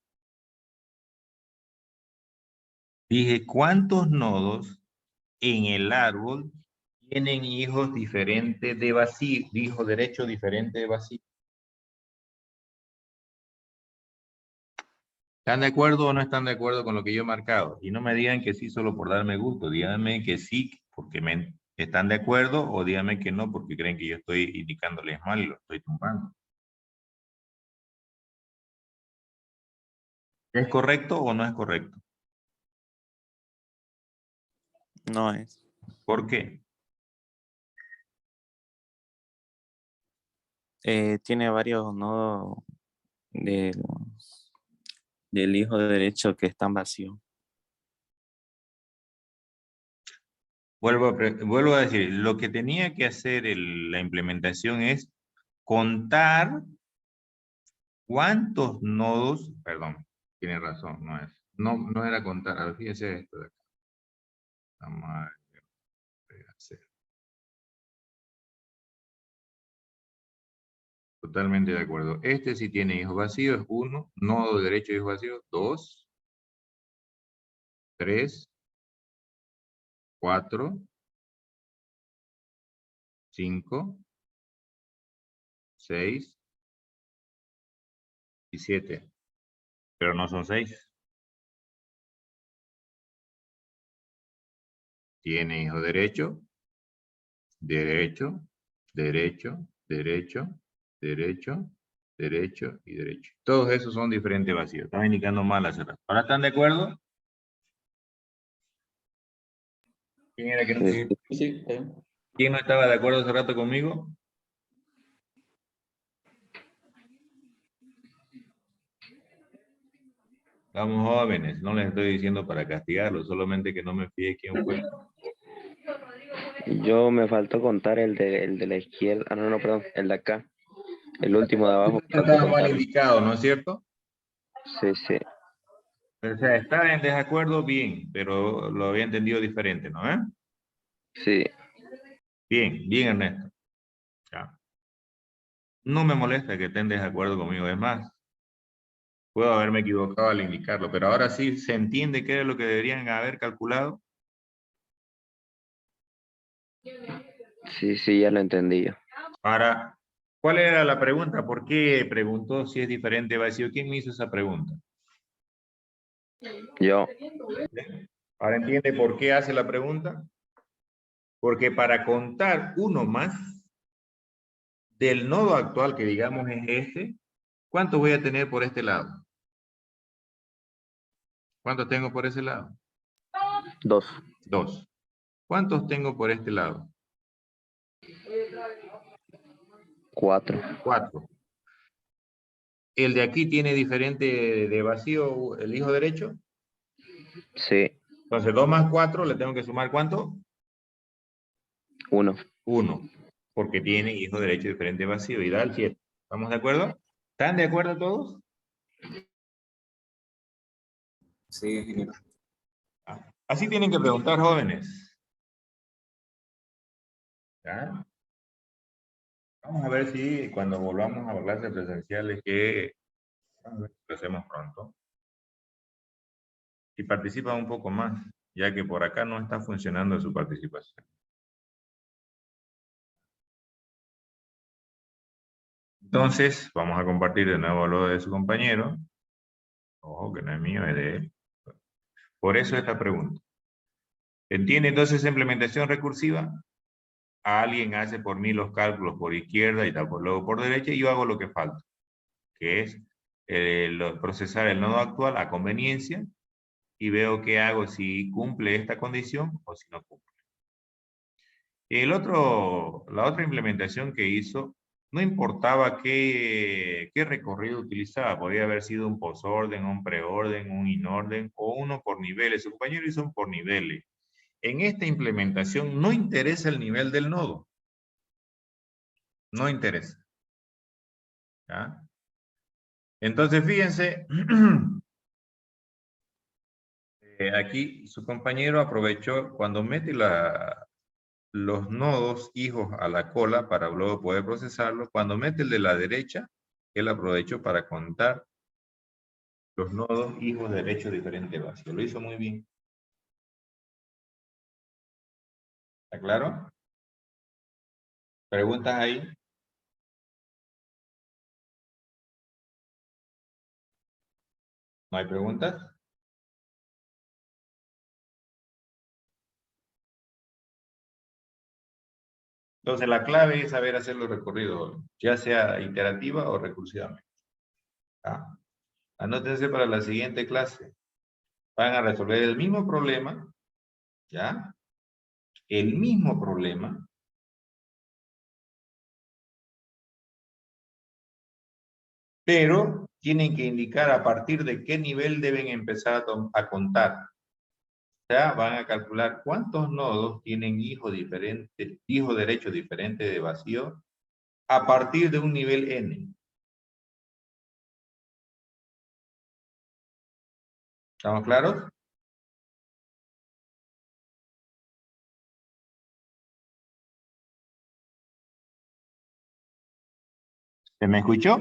Dije, ¿cuántos nodos en el árbol tienen hijos diferentes de vacío, hijo derecho diferente de vacío? ¿Están de acuerdo o no están de acuerdo con lo que yo he marcado? Y no me digan que sí solo por darme gusto, díganme que sí porque están de acuerdo o díganme que no porque creen que yo estoy indicándoles mal y lo estoy tumbando. ¿Es correcto o no es correcto? No es. ¿Por qué? Tiene varios nodos del, del hijo derecho que están vacíos. Vuelvo a decir, lo que tenía que hacer la implementación es contar cuántos nodos, perdón, tiene razón, no era contar, a ver, fíjese esto de acá. Vamos a hacer. Totalmente de acuerdo. Este sí tiene hijos vacíos, 1. Nodo derecho de hijos vacíos, 2. 3. 4. 5. 6. Y 7. Pero no son 6. Tiene hijo derecho, derecho, derecho, derecho, derecho, derecho y derecho. Todos esos son diferentes vacíos. Estaba indicando mal hace rato. ¿Ahora están de acuerdo? ¿Quién era que no, Sí. ¿Quién no estaba de acuerdo hace rato conmigo? Estamos jóvenes, no les estoy diciendo para castigarlos, solamente que no me fíe quién fue. Yo me faltó contar el de la izquierda. Ah, no, perdón, el de acá. El último de abajo. me faltó Estaba mal contarlo. indicado, ¿no es cierto? Sí, sí. O sea, está en desacuerdo, bien, pero lo había entendido diferente, ¿no? Sí. Bien, bien, Ernesto. Ya. No me molesta que estén en desacuerdo conmigo, es más, puedo haberme equivocado al indicarlo, pero ahora sí se entiende qué es lo que deberían haber calculado. Sí, sí, ya lo entendí yo. Ahora, ¿cuál era la pregunta? ¿Por qué preguntó si es diferente vacío? ¿Quién me hizo esa pregunta? Yo. Ahora entiende por qué hace la pregunta. Porque para contar uno más del nodo actual, que digamos es este, ¿cuántos voy a tener por este lado? ¿Cuántos tengo por ese lado? 2. 2. ¿Cuántos tengo por este lado? 4. 4. ¿El de aquí tiene diferente de vacío el hijo derecho? Sí. Entonces 2 más 4 le tengo que sumar ¿cuánto? 1. 1. Porque tiene hijo derecho diferente de vacío y da el 7. ¿Estamos de acuerdo? ¿Están de acuerdo todos? Sí. Así tienen que preguntar, jóvenes. ¿Ya? Vamos a ver si cuando volvamos a clases presenciales, que lo hacemos pronto, si participan un poco más, ya que por acá no está funcionando su participación. Entonces, vamos a compartir de nuevo lo de su compañero. Ojo, que no es mío, es de él. Por eso esta pregunta. ¿Entiende entonces implementación recursiva? Alguien hace por mí los cálculos por izquierda y luego por derecha, y yo hago lo que falta, que es procesar el nodo actual a conveniencia, y veo qué hago si cumple esta condición o si no cumple. La otra implementación que hizo, no importaba qué recorrido utilizaba, podía haber sido un posorden, un preorden, un inorden o uno por niveles. Su compañero hizo un por niveles. En esta implementación no interesa el nivel del nodo. No interesa. ¿Ya? Entonces, fíjense, aquí su compañero aprovechó cuando mete los nodos hijos a la cola para luego poder procesarlo. Cuando mete el de la derecha, él aprovechó para contar los nodos hijos derecho diferente vacío. Lo hizo muy bien. ¿Está claro? ¿Preguntas ahí? ¿No hay preguntas? Entonces la clave es saber hacer los recorridos, ya sea iterativa o recursivamente. ¿Ah? Anótense para la siguiente clase. Van a resolver el mismo problema, ¿ya? El mismo problema, pero tienen que indicar a partir de qué nivel deben empezar a contar. O sea, van a calcular cuántos nodos tienen hijo derecho diferente de vacío a partir de un nivel n. ¿Estamos claros? ¿Se me escuchó?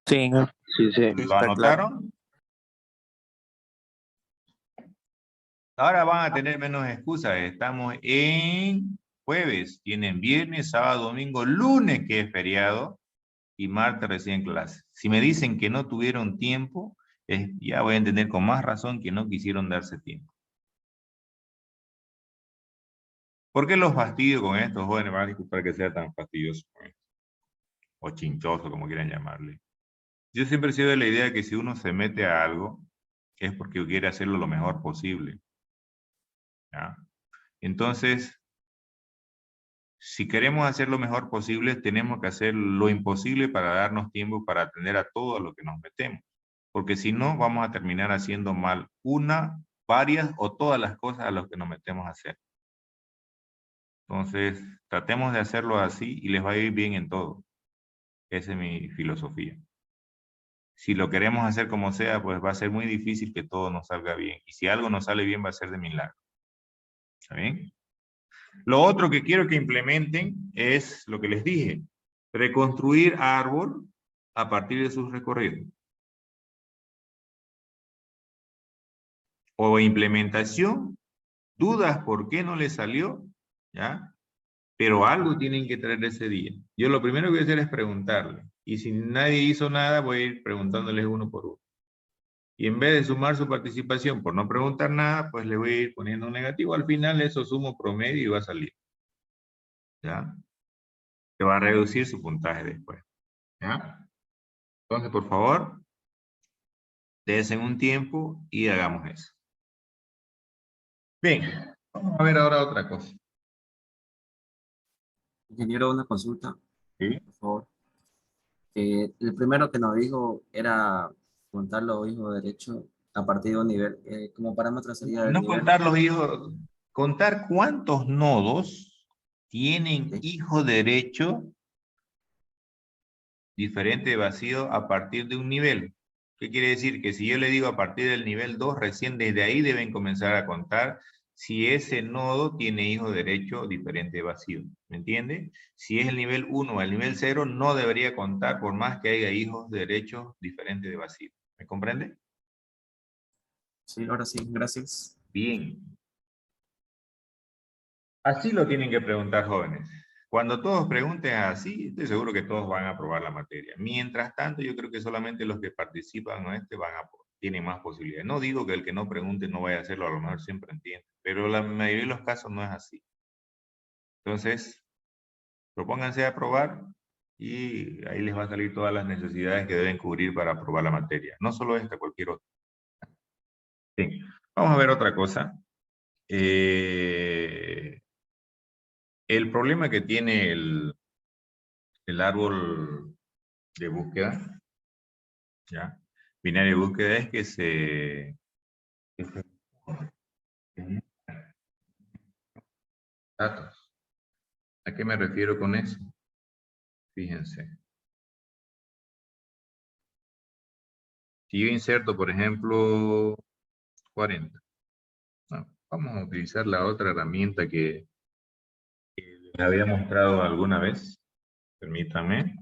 Sí, Sí, sí. ¿Lo está claro. anotaron? Ahora van a tener menos excusas. Estamos en jueves. Tienen viernes, sábado, domingo, lunes que es feriado y martes recién clase. Si me dicen que no tuvieron tiempo, ya voy a entender con más razón que no quisieron darse tiempo. ¿Por qué los fastidio con estos jóvenes? Van a disculpar que sea tan fastidioso con esto. O chinchoso, como quieran llamarle. Yo siempre he sido de la idea que si uno se mete a algo, es porque quiere hacerlo lo mejor posible. ¿Ya? Entonces, si queremos hacer lo mejor posible, tenemos que hacer lo imposible para darnos tiempo para atender a todo lo que nos metemos. Porque si no, vamos a terminar haciendo mal una, varias o todas las cosas a las que nos metemos a hacer. Entonces, tratemos de hacerlo así y les va a ir bien en todo. Esa es mi filosofía. Si lo queremos hacer como sea, pues va a ser muy difícil que todo nos salga bien. Y si algo nos sale bien, va a ser de milagro. ¿Está bien? Lo otro que quiero que implementen es lo que les dije. Reconstruir árbol a partir de sus recorridos. O implementación, dudas por qué no les salió, ¿ya? Pero algo tienen que traer ese día. Yo lo primero que voy a hacer es preguntarle. Y si nadie hizo nada, voy a ir preguntándoles uno por uno. Y en vez de sumar su participación por no preguntar nada, pues le voy a ir poniendo un negativo. Al final eso sumo promedio y va a salir. ¿Ya? Se va a reducir su puntaje después. ¿Ya? Entonces, por favor, dense un tiempo y hagamos eso. Bien, vamos a ver ahora otra cosa. Ingeniero, una consulta, ¿Sí? por favor. El primero que nos dijo era contar los hijos de derecho a partir de un nivel. Como parámetro sería el No nivel. contar los hijos, contar cuántos nodos tienen Sí. hijo derecho diferente de vacío a partir de un nivel. ¿Qué quiere decir? Que si yo le digo a partir del nivel 2, recién desde ahí deben comenzar a contar si ese nodo tiene hijo derecho diferente de vacío. ¿Me entiende? Si es el nivel 1 o el nivel 0, no debería contar por más que haya hijos derechos diferentes de vacío. ¿Me comprende? Sí, ahora sí, gracias. Bien. Así lo tienen que preguntar, jóvenes. Cuando todos pregunten así, estoy seguro que todos van a aprobar la materia. Mientras tanto, yo creo que solamente los que participan tienen más posibilidades. No digo que el que no pregunte no vaya a hacerlo, a lo mejor siempre entiende, pero la mayoría de los casos no es así. Entonces, propónganse a aprobar y ahí les va a salir todas las necesidades que deben cubrir para aprobar la materia. No solo esta, cualquier otra. Bien, vamos a ver otra cosa. El problema que tiene el árbol de búsqueda, ¿ya? Binario de búsqueda es que datos. ¿A qué me refiero con eso? Fíjense. Si yo inserto, por ejemplo, 40. No, vamos a utilizar la otra herramienta que les había mostrado alguna vez. Permítanme.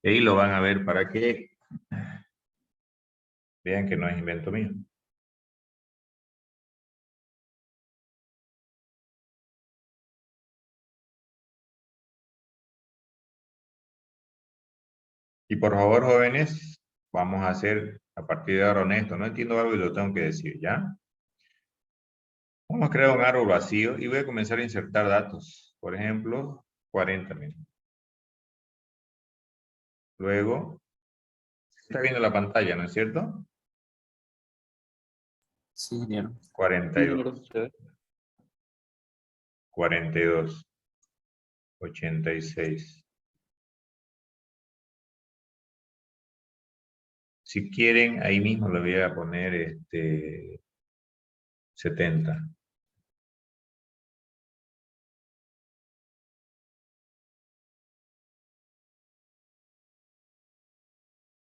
Y ahí lo van a ver para que vean que no es invento mío. Y por favor, jóvenes, vamos a hacer a partir de ahora honesto. No entiendo algo y lo tengo que decir, ¿ya? Vamos a crear un árbol vacío y voy a comenzar a insertar datos. Por ejemplo, 40 minutos. Luego, está viendo la pantalla, ¿no es cierto? Sí, ingeniero. 42. 42. 86. Si quieren, ahí mismo le voy a poner 70.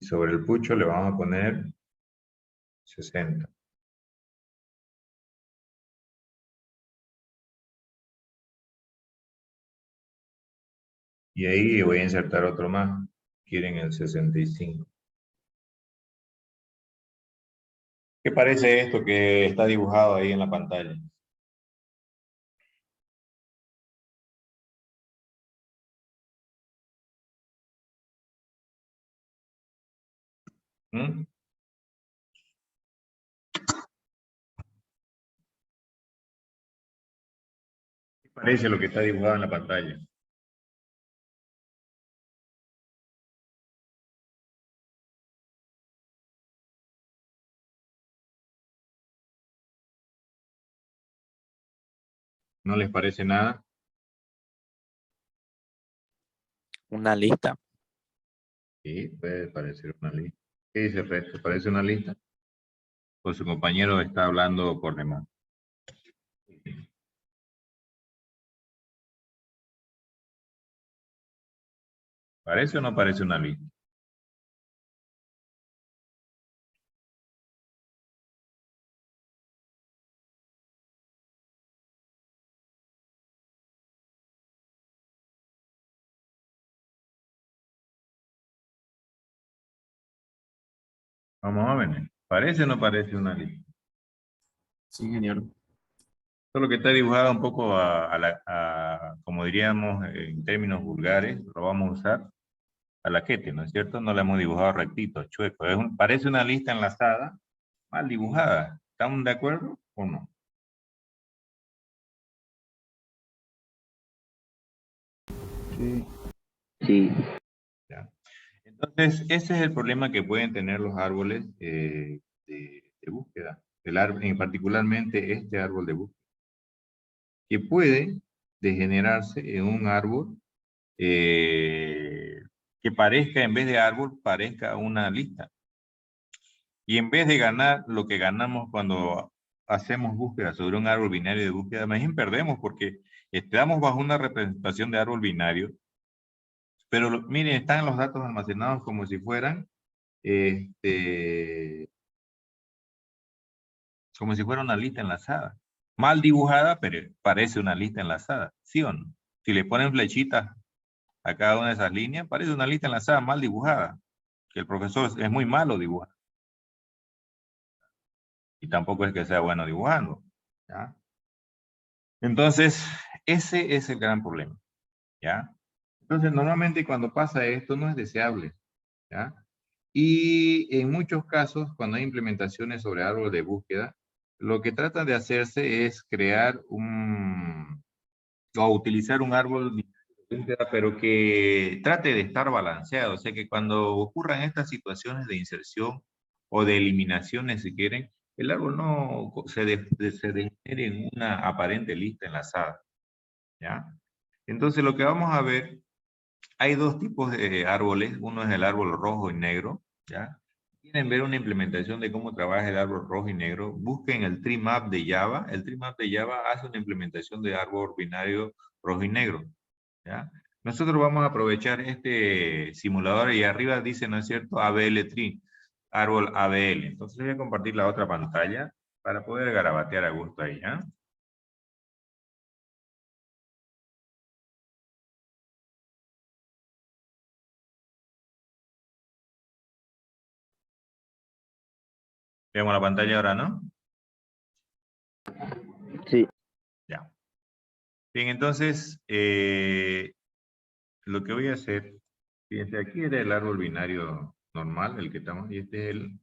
Y sobre el pucho le vamos a poner 60. Y ahí voy a insertar otro más. Quieren el 65. ¿Qué parece esto que está dibujado ahí en la pantalla? ¿Mm? ¿Qué parece lo que está dibujado en la pantalla? ¿No les parece nada? Una lista. Sí, puede parecer una lista. ¿Qué dice el resto? ¿Parece una lista? O su compañero está hablando por demás. ¿Parece o no parece una lista? Vamos a ver. ¿Parece o no parece una lista? Sí, ingeniero. Solo que está dibujado un poco como diríamos en términos vulgares, lo vamos a usar a la quete, ¿no es cierto? No la hemos dibujado rectito, chueco. Parece una lista enlazada, mal dibujada. ¿Estamos de acuerdo o no? Sí. Sí, ¿Ya? Entonces, ese es el problema que pueden tener los árboles de búsqueda. Particularmente este árbol de búsqueda, que puede degenerarse en un árbol que parezca, en vez de árbol, parezca una lista. Y en vez de ganar lo que ganamos cuando hacemos búsqueda sobre un árbol binario de búsqueda, más bien perdemos porque estamos bajo una representación de árbol binario, pero miren, están los datos almacenados como si fueran, como si fuera una lista enlazada. Mal dibujada, pero parece una lista enlazada, ¿sí o no? Si le ponen flechitas a cada una de esas líneas, parece una lista enlazada mal dibujada, que el profesor es muy malo dibujando. Y tampoco es que sea bueno dibujando, ¿ya? Entonces, ese es el gran problema, ¿ya? Entonces, normalmente cuando pasa esto no es deseable, ¿ya? Y en muchos casos, cuando hay implementaciones sobre árboles de búsqueda, lo que trata de hacerse es crear o utilizar un árbol de búsqueda, pero que trate de estar balanceado. O sea, que cuando ocurran estas situaciones de inserción o de eliminaciones, si quieren, el árbol no se degenere en una aparente lista enlazada, ¿ya? Entonces, lo que vamos a ver, hay dos tipos de árboles. Uno es el árbol rojo y negro, ¿ya? Quieren ver una implementación de cómo trabaja el árbol rojo y negro, busquen el tree map de Java. El tree map de Java hace una implementación de árbol binario rojo y negro, ¿ya? Nosotros vamos a aprovechar este simulador y arriba dice, ¿no es cierto?, ABL tree, árbol ABL. Entonces voy a compartir la otra pantalla para poder garabatear a gusto ahí, ¿ya? Veamos la pantalla ahora, ¿no? sí. Ya. Bien, entonces, lo que voy a hacer, fíjense, aquí era el árbol binario normal, el que estamos, y este es el,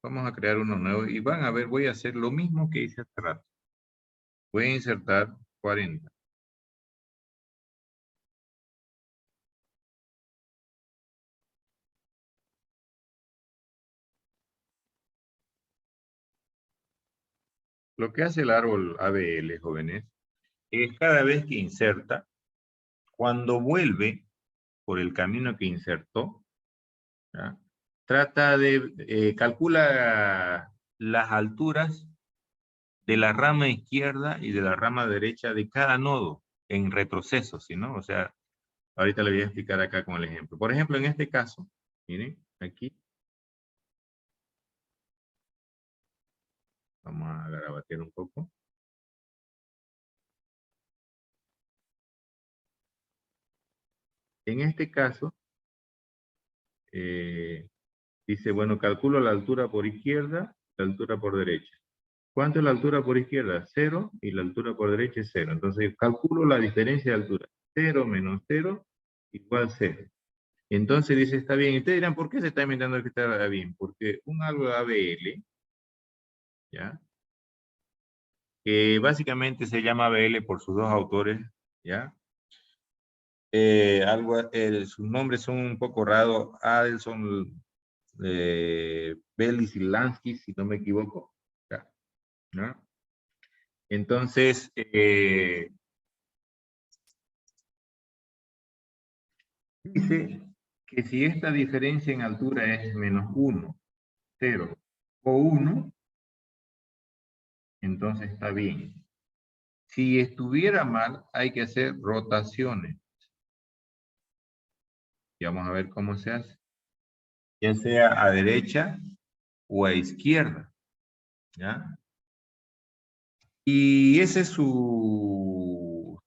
vamos a crear uno nuevo, y van a ver, voy a hacer lo mismo que hice hace rato. Voy a insertar 40. Lo que hace el árbol ABL, jóvenes, es cada vez que inserta, cuando vuelve por el camino que insertó, ¿ya? Trata de, calcula las alturas de la rama izquierda y de la rama derecha de cada nodo en retroceso, ¿sí, no? O sea, ahorita le voy a explicar acá con el ejemplo. Por ejemplo, en este caso, miren, aquí, vamos a garabatear un poco. En este caso, dice, bueno, calculo la altura por izquierda, la altura por derecha. ¿Cuánto es la altura por izquierda? 0, y la altura por derecha es 0. Entonces, calculo la diferencia de altura. 0 menos 0 igual 0. Entonces dice, está bien. Y ustedes dirán, ¿por qué se está inventando que está bien? Porque un árbol ABL, ¿ya? Que básicamente se llama ABL por sus dos autores, ¿ya? Sus nombres son un poco raros. Adelson, Bellis y Lansky, si no me equivoco. ¿Ya? ¿No? Entonces, dice que si esta diferencia en altura es menos 1, 0 o 1, entonces está bien. Si estuviera mal, hay que hacer rotaciones. Y vamos a ver cómo se hace. Ya sea a derecha o a izquierda. ¿Ya? Y esa es su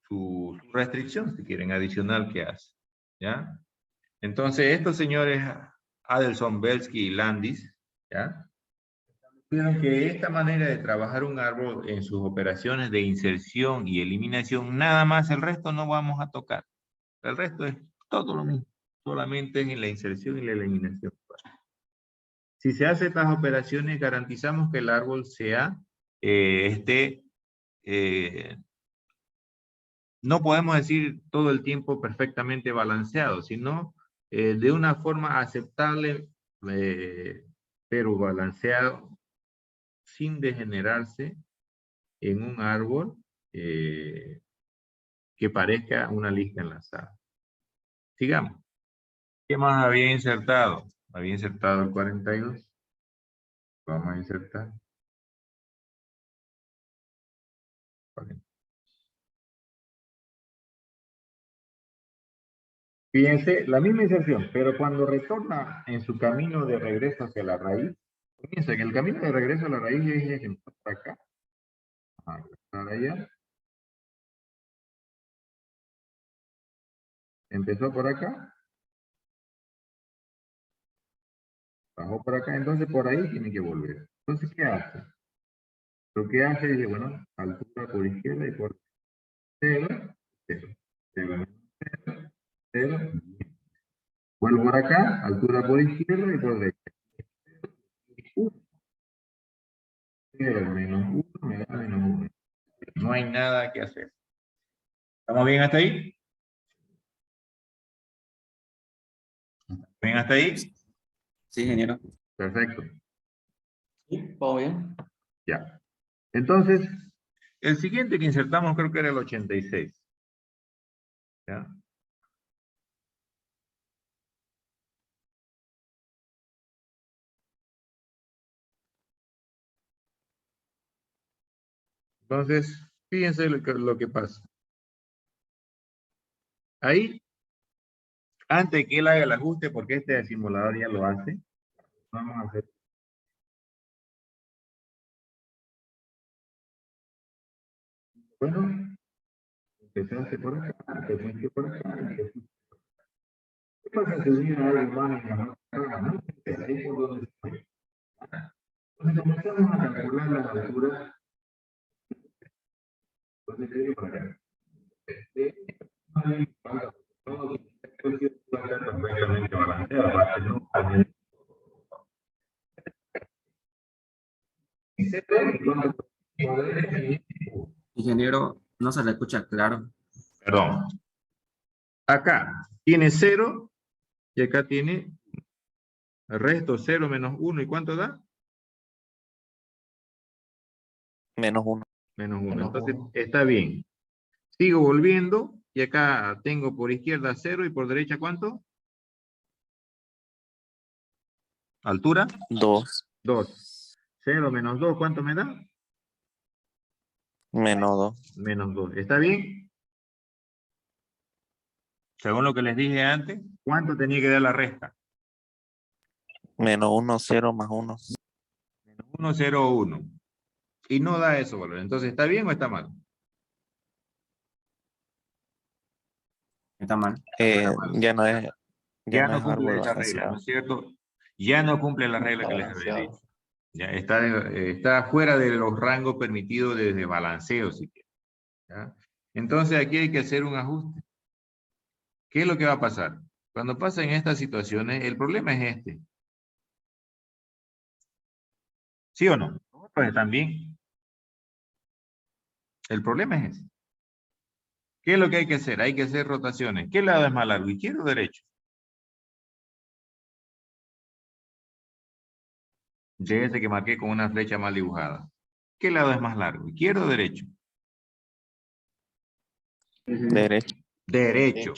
restricción, si quieren, adicional que hace. ¿Ya? Entonces, estos señores, Adelson, Belsky y Landis, ¿ya? Vieron que esta manera de trabajar un árbol en sus operaciones de inserción y eliminación, nada más, el resto no vamos a tocar. El resto es todo lo mismo, solamente en la inserción y la eliminación. Si se hacen estas operaciones, garantizamos que el árbol sea, no podemos decir todo el tiempo perfectamente balanceado, sino de una forma aceptable, pero balanceado, sin degenerarse en un árbol que parezca una lista enlazada. Sigamos. ¿Qué más había insertado? Había insertado el 42. Vamos a insertar. 40. Fíjense, la misma inserción, pero cuando retorna en su camino de regreso hacia la raíz, piensa que el camino de regreso a la raíz es ejemplo por acá. Para allá. Empezó por acá. Bajó por acá, entonces por ahí tiene que volver. Entonces, ¿qué hace? Lo que hace es, bueno, altura por izquierda y por 0, 0, 0, 0, 0. Vuelvo por acá, altura por izquierda y por derecha. 0 menos 1 me da menos 1. No hay nada que hacer. ¿Estamos bien hasta ahí? ¿Bien hasta ahí? Sí, ingeniero. Perfecto. Sí, todo bien. Ya. Entonces, el siguiente que insertamos creo que era el 86. ¿Ya? Entonces, fíjense lo que pasa. Ahí, antes que él haga el ajuste, porque este simulador ya lo hace, vamos a hacer. Bueno, empezaste por acá, empezaste por acá, empezaste. ¿Qué pasa si hubiera algo más en la otra, no? Ahí por donde estoy. Entonces comenzamos a calcular las alturas. Entonces, ¿qué digo por acá? Todo perfectamente balanceado, Ingeniero, no se le escucha claro. Perdón. Acá tiene 0 y acá tiene el resto 0 menos 1. ¿Y cuánto da? Menos 1. Menos 1. Menos Entonces 1. está bien. Sigo volviendo y acá tengo por izquierda 0 y por derecha ¿cuánto? ¿Altura? 2. 2. 0 menos 2, ¿cuánto me da? Menos 2. Menos 2. ¿Está bien? Según lo que les dije antes, ¿cuánto tenía que dar la resta? Menos 1, 0 más 1. Menos 1, 0, 1. Y no da eso valor. Entonces, ¿está bien o está mal? Está mal. Ya no es, Ya no no es cumple árbol esa regla, ¿no balanceado. es cierto? Ya no cumple la regla que les había dicho. Ya está fuera de los rangos permitidos de balanceo, si quieren. ¿Ya? Entonces aquí hay que hacer un ajuste. ¿Qué es lo que va a pasar? Cuando pasen estas situaciones, el problema es este. ¿Sí o no? Pues también. El problema es ese. ¿Qué es lo que hay que hacer? Hay que hacer rotaciones. ¿Qué lado es más largo? ¿Izquierdo o derecho? De ese que marqué con una flecha mal dibujada. ¿Qué lado es más largo? ¿Izquierdo o derecho? Derecho. Derecho.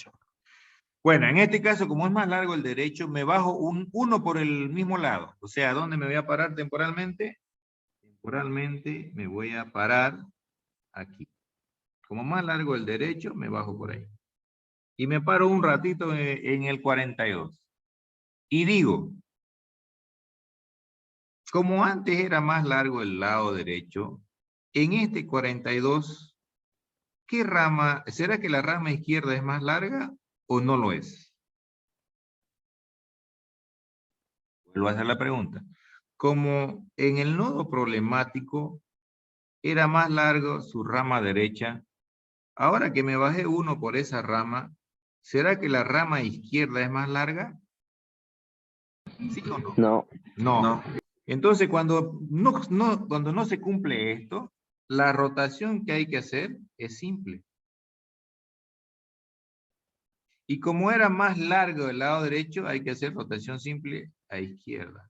Bueno, en este caso, como es más largo el derecho, me bajo uno por el mismo lado. O sea, ¿dónde me voy a parar temporalmente? Temporalmente me voy a parar aquí. Como más largo el derecho, me bajo por ahí. Y me paro un ratito en el 42. Y digo, como antes era más largo el lado derecho, en este 42, ¿qué rama? ¿Será que la rama izquierda es más larga o no lo es? Vuelvo a hacer la pregunta. Como en el nodo problemático era más largo su rama derecha, ahora que me bajé uno por esa rama, ¿será que la rama izquierda es más larga? ¿Sí o no? No. No. Entonces, cuando no se cumple esto, la rotación que hay que hacer es simple. Y como era más largo el lado derecho, hay que hacer rotación simple a izquierda.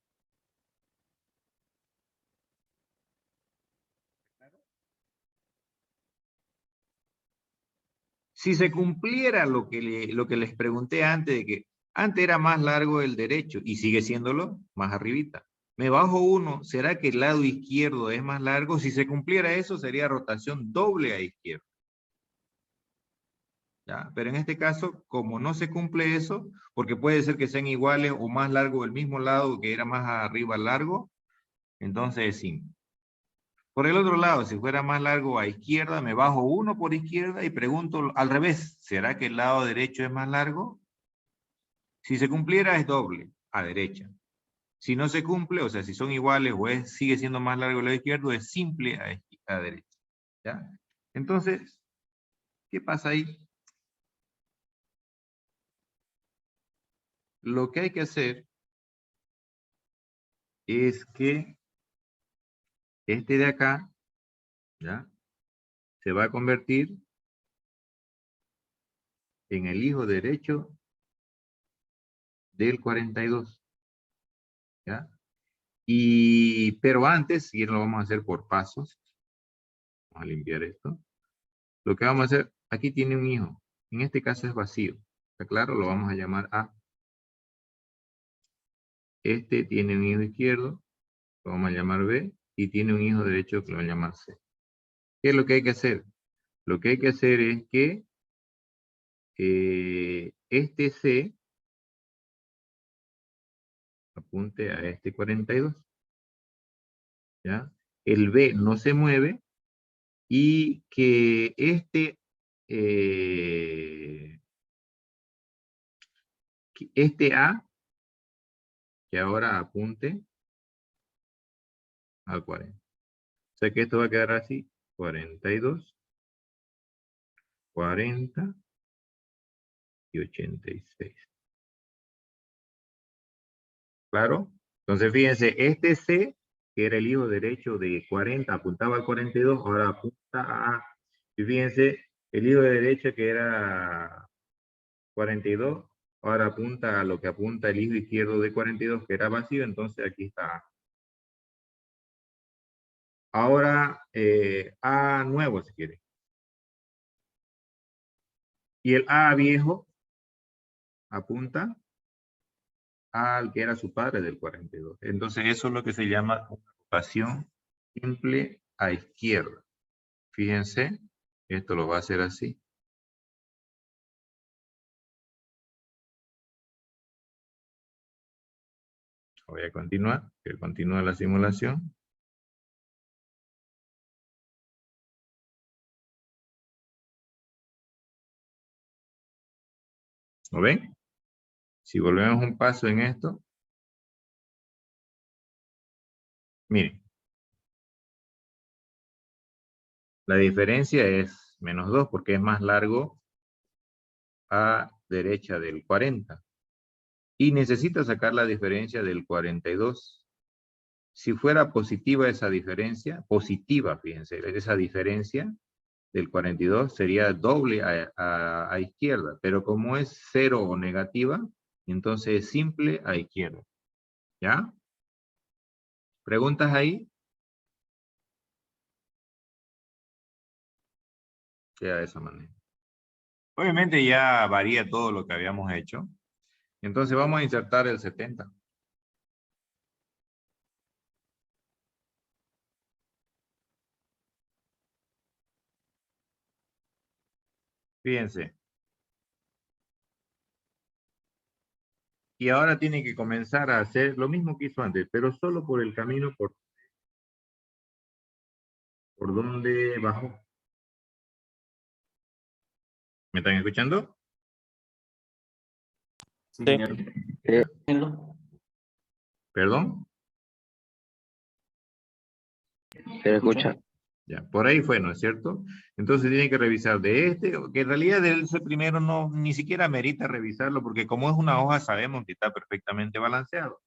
Si se cumpliera lo que les pregunté antes, de que antes era más largo el derecho y sigue siéndolo más arribita. Me bajo uno, ¿será que el lado izquierdo es más largo? Si se cumpliera eso, sería rotación doble a izquierda. ¿Ya? Pero en este caso, como no se cumple eso, porque puede ser que sean iguales o más largo el mismo lado que era más arriba largo, entonces es simple. Por el otro lado, si fuera más largo a izquierda, me bajo uno por izquierda y pregunto al revés, ¿será que el lado derecho es más largo? Si se cumpliera es doble, a derecha. Si no se cumple, o sea, si son iguales o sigue siendo más largo el lado izquierdo, es simple a derecha. ¿Ya? Entonces, ¿qué pasa ahí? Lo que hay que hacer es que este de acá, ¿ya? Se va a convertir en el hijo derecho del 42. ¿Ya? Pero antes, y lo vamos a hacer por pasos. Vamos a limpiar esto. Lo que vamos a hacer, aquí tiene un hijo. En este caso es vacío. ¿Está claro? Lo vamos a llamar A. Este tiene un hijo izquierdo, lo vamos a llamar B. Y tiene un hijo derecho que lo vamos a llamar C. ¿Qué es lo que hay que hacer? Lo que hay que hacer es que este C apunte a este 42. ¿Ya? El B no se mueve y que este A, que ahora apunte al 40. O sea que esto va a quedar así, 42, 40 y 86. ¿Claro? Entonces fíjense, este C, que era el hijo derecho de 40, apuntaba al 42, ahora apunta a A. Y fíjense, el hijo de derecha que era 42, ahora apunta a lo que apunta el hijo izquierdo de 42, que era vacío, entonces aquí está A. Ahora, A nuevo si quiere. Y el A viejo apunta al que era su padre del 42. Entonces eso es lo que se llama una rotación simple a izquierda. Fíjense, esto lo va a hacer así. Voy a continuar, que continúa la simulación. ¿Lo ven? Si volvemos un paso en esto, miren. La diferencia es menos 2 porque es más largo a derecha del 40. Y necesita sacar la diferencia del 42. Si fuera positiva esa diferencia, positiva, fíjense, esa diferencia del 42 sería doble a izquierda, pero como es 0 o negativa, entonces es simple a izquierda. ¿Ya? ¿Preguntas ahí? Queda de esa manera. Obviamente ya varía todo lo que habíamos hecho. Entonces vamos a insertar el 70. Fíjense. Y ahora tiene que comenzar a hacer lo mismo que hizo antes, pero solo por el camino por donde bajó. ¿Me están escuchando? Sí, Sí. señor. ¿Perdón? ¿Se escucha? Ya, por ahí fue, ¿no es cierto? Entonces tiene que revisar de este, que en realidad de ese primero no, ni siquiera merita revisarlo, porque como es una hoja sabemos que está perfectamente balanceado.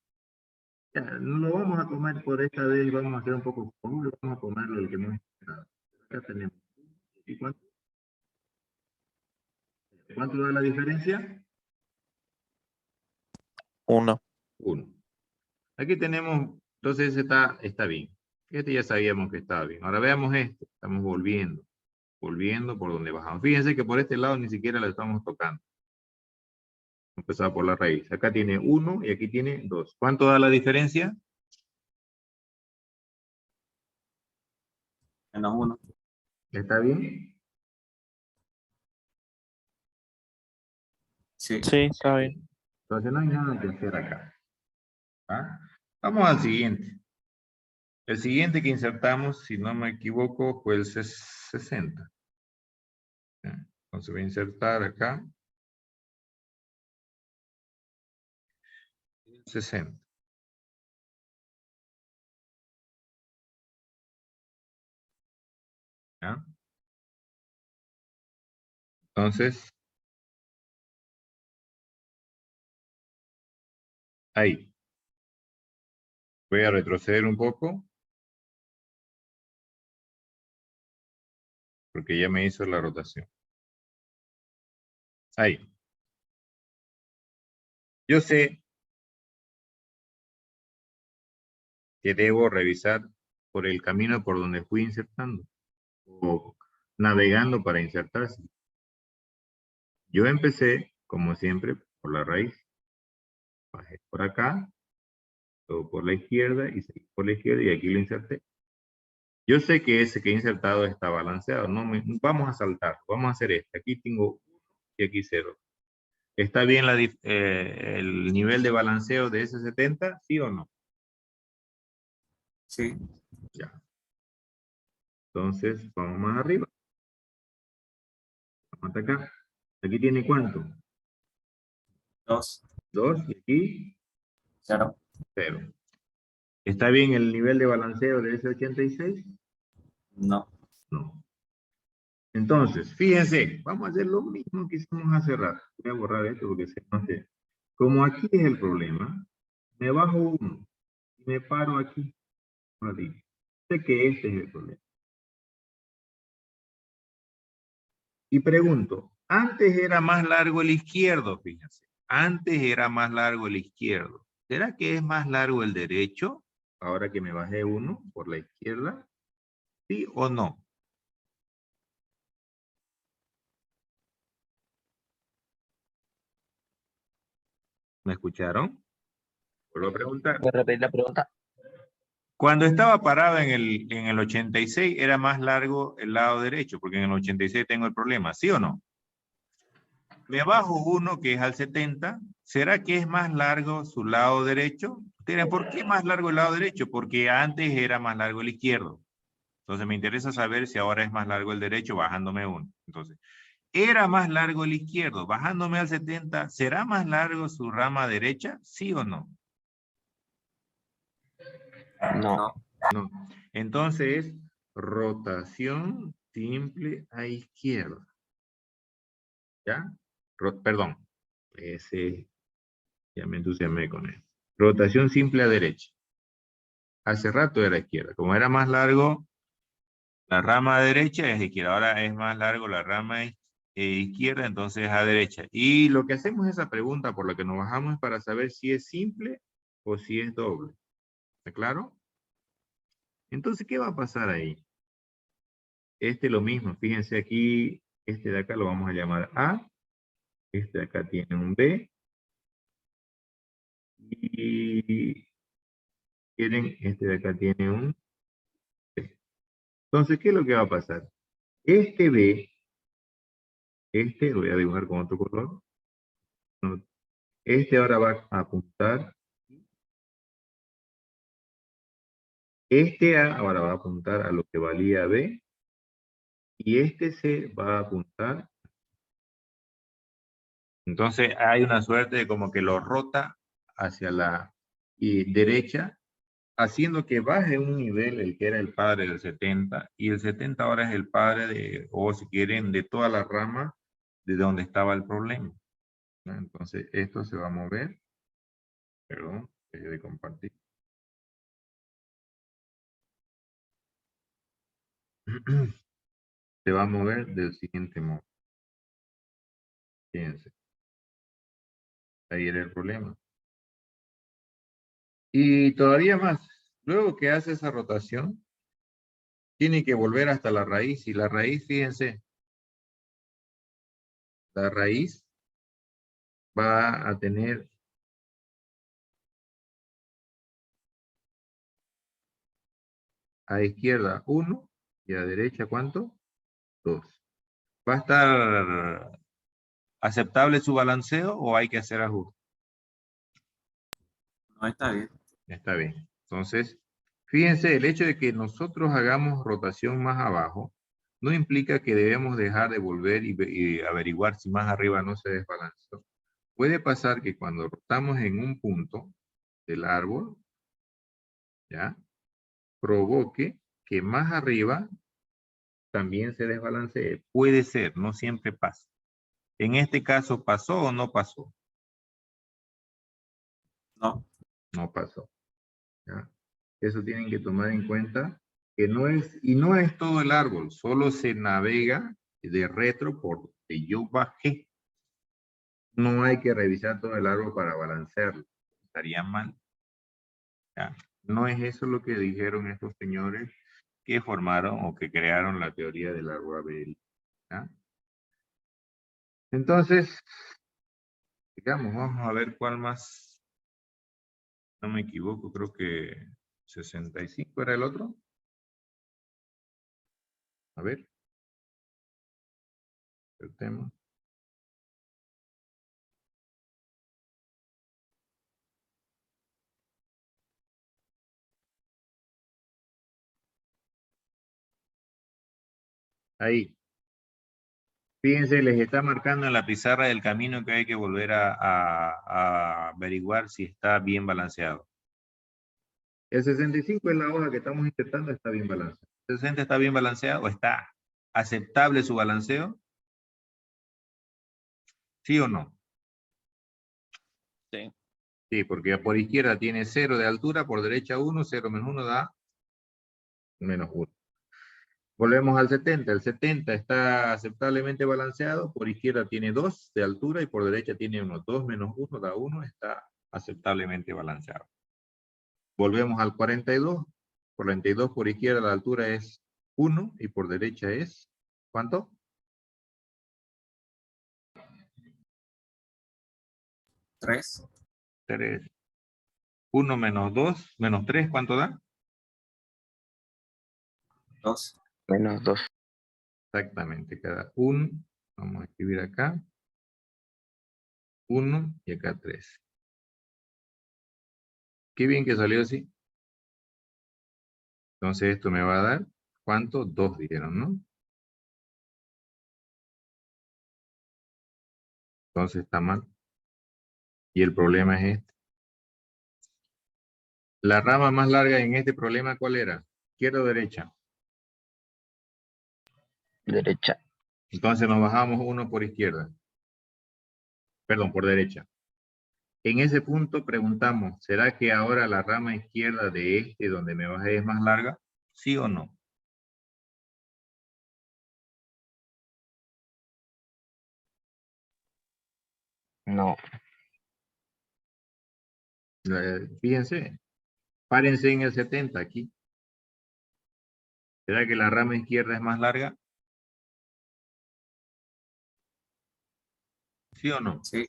Ya, no lo vamos a tomar por esta vez, vamos a hacer un poco común, vamos a tomarlo el que no es esperado. Acá tenemos. ¿Y cuánto? ¿Cuánto da la diferencia? 1. 1. Aquí tenemos, entonces está bien. Este ya sabíamos que estaba bien. Ahora veamos este. Estamos volviendo por donde bajamos. Fíjense que por este lado ni siquiera lo estamos tocando. Empezaba por la raíz. Acá tiene 1 y aquí tiene 2. ¿Cuánto da la diferencia? Menos 1. ¿Está bien? Sí. Sí, está bien. Entonces no hay nada que hacer acá. ¿Ah? Vamos al siguiente. El siguiente que insertamos, si no me equivoco, fue el 60. Entonces voy a insertar acá 60. ¿Ya? Entonces, ahí. Voy a retroceder un poco. Porque ya me hizo la rotación. Ahí. Yo sé que debo revisar por el camino por donde fui insertando. O navegando para insertarse. Yo empecé, como siempre, por la raíz. Bajé por acá. Todo por la izquierda y seguí por la izquierda y aquí lo inserté. Yo sé que ese que he insertado está balanceado. Vamos a saltar. Vamos a hacer este. Aquí tengo 1 y aquí 0. ¿Está bien el nivel de balanceo de ese 70? ¿Sí o no? Sí. Ya. Entonces, vamos más arriba. Vamos hasta acá. Aquí tiene ¿cuánto? 2. 2 y aquí 0. 0. ¿Está bien el nivel de balanceo de ese 86? No. No. Entonces, fíjense, vamos a hacer lo mismo que hicimos hace rato. Voy a borrar esto porque se no sé. Como aquí es el problema, me bajo 1 y me paro aquí. Sé que este es el problema. Y pregunto, antes era más largo el izquierdo, fíjense. Antes era más largo el izquierdo. ¿Será que es más largo el derecho? Ahora que me bajé 1 por la izquierda. ¿Sí o no? ¿Me escucharon? Vuelvo a preguntar. ¿Puedes repetir la pregunta? Cuando estaba parado en el 86 era más largo el lado derecho, porque en el 86 tengo el problema, ¿sí o no? Me bajo 1 que es al 70, ¿será que es más largo su lado derecho? Ustedes, ¿por qué más largo el lado derecho? Porque antes era más largo el izquierdo. Entonces me interesa saber si ahora es más largo el derecho bajándome 1. Entonces, Era más largo el izquierdo. Bajándome al 70, ¿será más largo su rama derecha? ¿Sí o no? No. No. Entonces, rotación simple a izquierda. ¿Ya? Perdón. Ese, ya me entusiasmé con él. Rotación simple a derecha. Hace rato era izquierda. Como era más largo, la rama derecha es izquierda. Ahora es más largo la rama izquierda, entonces a derecha. Y lo que hacemos esa pregunta por la que nos bajamos es para saber si es simple o si es doble. ¿Está claro? Entonces, ¿qué va a pasar ahí? Este lo mismo. Fíjense aquí, este de acá lo vamos a llamar A. Este de acá tiene un B. Y quieren, este de acá tiene un C. Entonces, ¿qué es lo que va a pasar? Este B, este lo voy a dibujar con otro color. Este ahora va a apuntar. Este A ahora va a apuntar a lo que valía B. Y este C va a apuntar. Entonces hay una suerte de como que lo rota hacia la derecha, haciendo que baje un nivel el que era el padre del 70, y el 70 ahora es el padre de, o si quieren, de toda la rama de donde estaba el problema. ¿No? Entonces esto se va a mover, perdón, dejé de compartir. Se va a mover del siguiente modo. Fíjense. Ahí era el problema. Y todavía más, luego que hace esa rotación, tiene que volver hasta la raíz, y la raíz, fíjense, la raíz va a tener a izquierda 1 y a derecha ¿cuánto? 2. ¿Va a estar aceptable su balanceo o hay que hacer ajustes? No, está bien. Está bien. Entonces, fíjense, el hecho de que nosotros hagamos rotación más abajo no implica que debemos dejar de volver y averiguar si más arriba no se desbalanceó. Puede pasar que cuando rotamos en un punto del árbol, ¿ya? Provoque que más arriba también se desbalancee. Puede ser, no siempre pasa. En este caso, ¿pasó o no pasó? No. No pasó. ¿Ya? Eso tienen que tomar en cuenta, que no es, y no es todo el árbol, solo se navega de retro por donde yo bajé. No hay que revisar todo el árbol para balancearlo. Estaría mal. ¿Ya? No es eso lo que dijeron estos señores que formaron o que crearon la teoría del árbol abeliano. ¿Ya? Entonces, digamos, vamos a ver cuál más. No me equivoco, creo que 65 era el otro. A ver. El tema. Ahí. Fíjense, les está marcando en la pizarra del camino que hay que volver a averiguar si está bien balanceado. El 65 es la hoja que estamos intentando, está bien balanceado. ¿El 60 está bien balanceado o está aceptable su balanceo? ¿Sí o no? Sí. Sí, porque por izquierda tiene 0 de altura, por derecha 1, 0 menos 1 da menos 1. Volvemos al 70. El 70 está aceptablemente balanceado. Por izquierda tiene 2 de altura y por derecha tiene 1. 2 menos 1 da 1. Está aceptablemente balanceado. Volvemos al 42. 42 por izquierda la altura es 1 y por derecha es ¿cuánto? 3. 3. 1 menos 2 menos 3, ¿cuánto da? 2. Menos 2. Exactamente, cada 1. Vamos a escribir acá. 1 y acá 3. Qué bien que salió así. Entonces esto me va a dar, ¿cuánto? 2 dijeron, ¿no? Entonces está mal. Y el problema es este. La rama más larga en este problema, ¿cuál era? ¿Izquierda o derecha? Derecha. Entonces nos bajamos uno por izquierda. Perdón, por derecha. En ese punto preguntamos, ¿será que ahora la rama izquierda de este donde me bajé es más larga? ¿Sí o no? No. Fíjense, párense en el 70 aquí. ¿Será que la rama izquierda es más larga? ¿Sí o no? Sí.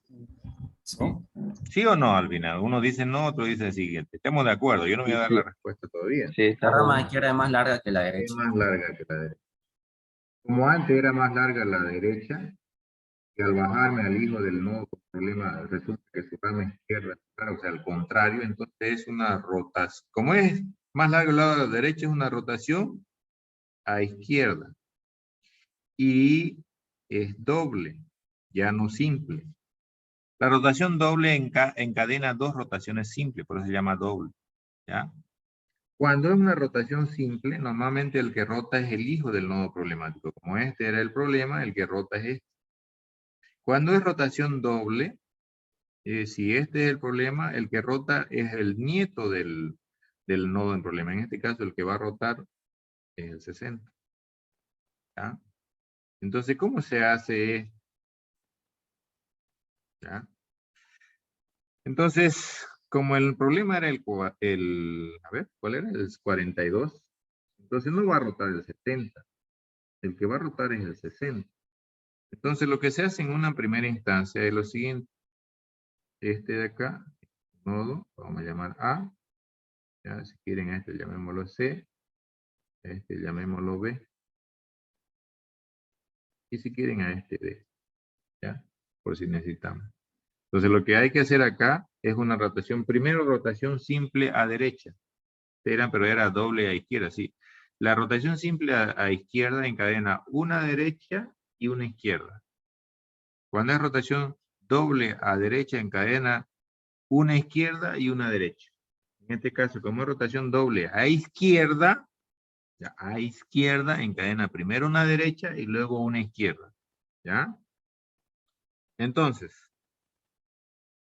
Sí. ¿No? ¿Sí o no al final? Uno dice no, otro dice el siguiente. Estemos de acuerdo, yo no voy a dar la respuesta todavía. Sí, está La rama bien. izquierda es más larga que la Es derecha. más larga que la derecha. Como antes era más larga la derecha, que al bajarme al hijo del nodo con problema, resulta que su rama izquierda, claro, o sea, al contrario, entonces es una rotación. Como es más largo el lado de la derecha, es una rotación a izquierda. Y es doble, ya no simple. La rotación doble encadena dos rotaciones simples, por eso se llama doble. ¿Ya? Cuando es una rotación simple, normalmente el que rota es el hijo del nodo problemático. Como este era el problema, el que rota es este. Cuando es rotación doble, si este es el problema, el que rota es el nieto del nodo en problema. En este caso, el que va a rotar es el 60. ¿Ya? Entonces, ¿cómo se hace esto? ¿Ya? Entonces, como el problema era a ver, ¿cuál era? El 42. Entonces no va a rotar el 70. El que va a rotar es el 60. Entonces lo que se hace en una primera instancia es lo siguiente. Este de acá, nodo, vamos a llamar A. ¿Ya? Si quieren a este llamémoslo C. A este llamémoslo B. Y si quieren a este D. ¿Ya? Por si necesitamos. Entonces lo que hay que hacer acá es una rotación. Primero rotación simple a derecha. Pero era doble a izquierda, sí. La rotación simple a izquierda encadena una derecha y una izquierda. Cuando es rotación doble a derecha encadena una izquierda y una derecha. En este caso, como es rotación doble a izquierda encadena primero una derecha y luego una izquierda. ¿Ya? Entonces,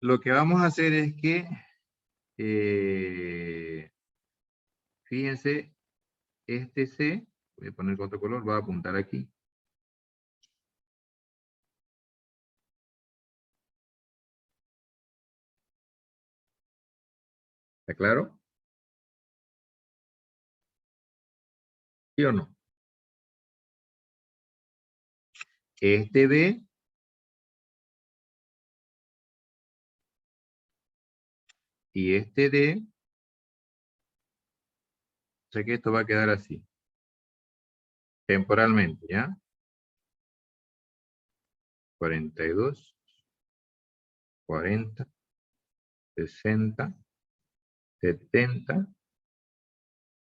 lo que vamos a hacer es que, fíjense, este C, voy a poner con otro color, va a apuntar aquí. ¿Está claro? ¿Sí o no? Este B y este D, o sea que esto va a quedar así. Temporalmente, ¿ya? 42, 40, 60, 70,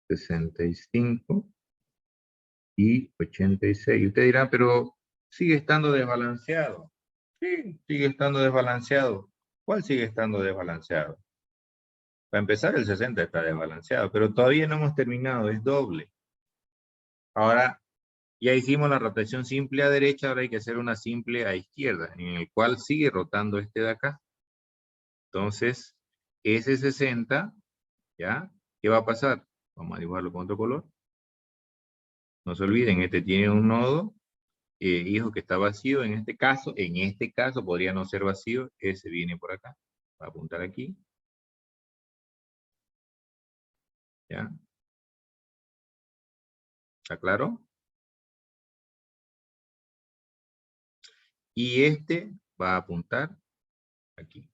65 y 86. Y usted dirá, pero sigue estando desbalanceado. Sí, sigue estando desbalanceado. ¿Cuál sigue estando desbalanceado? Para empezar, el 60 está desbalanceado, pero todavía no hemos terminado, es doble. Ahora, ya hicimos la rotación simple a derecha, ahora hay que hacer una simple a izquierda, en el cual sigue rotando este de acá. Entonces, ese 60, ¿ya? ¿Qué va a pasar? Vamos a dibujarlo con otro color. No se olviden, este tiene un nodo, hijo que está vacío. En este caso podría no ser vacío, ese viene por acá. Va a apuntar aquí. ¿Ya? ¿Está claro? Y este va a apuntar aquí.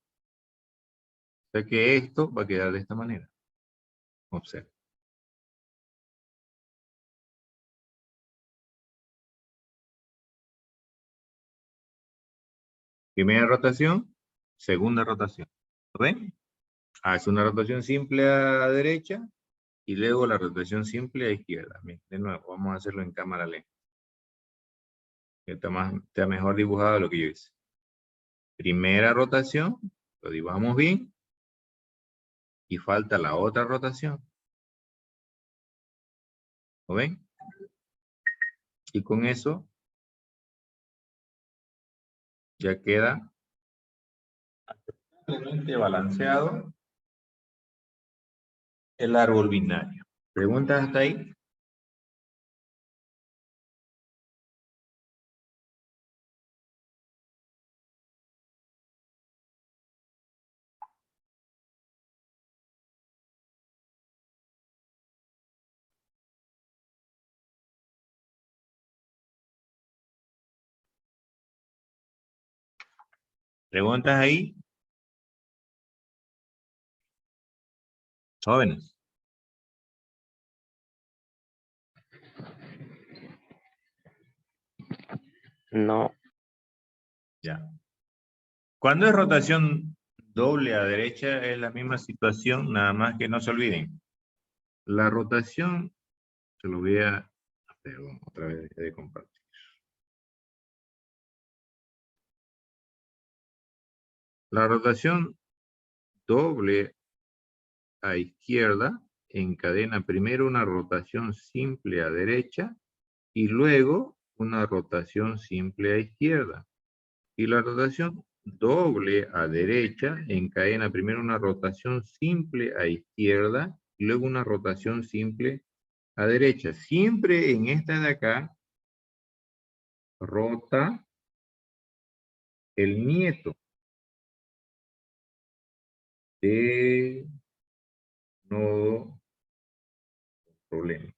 O sea que esto va a quedar de esta manera. Observa. Primera rotación, segunda rotación. ¿Lo ven? Es una rotación simple a derecha y luego la rotación simple a izquierda. Bien, de nuevo, vamos a hacerlo en cámara lenta. Está mejor dibujado de lo que yo hice. Primera rotación, lo dibujamos bien. Y falta la otra rotación. ¿Lo ven? Y con eso ya queda aceptablemente balanceado el árbol binario. ¿Preguntas hasta ahí? ¿Preguntas ahí? Jóvenes. No, Ya. Cuando es rotación doble a derecha es la misma situación, nada más que no se olviden. La rotación, se lo voy a... Perdón, otra vez dejé de compartir. La rotación doble a izquierda encadena primero una rotación simple a derecha y luego una rotación simple a izquierda. Y la rotación doble a derecha encadena primero una rotación simple a izquierda y luego una rotación simple a derecha. Siempre en esta de acá rota el nieto de nodo problema.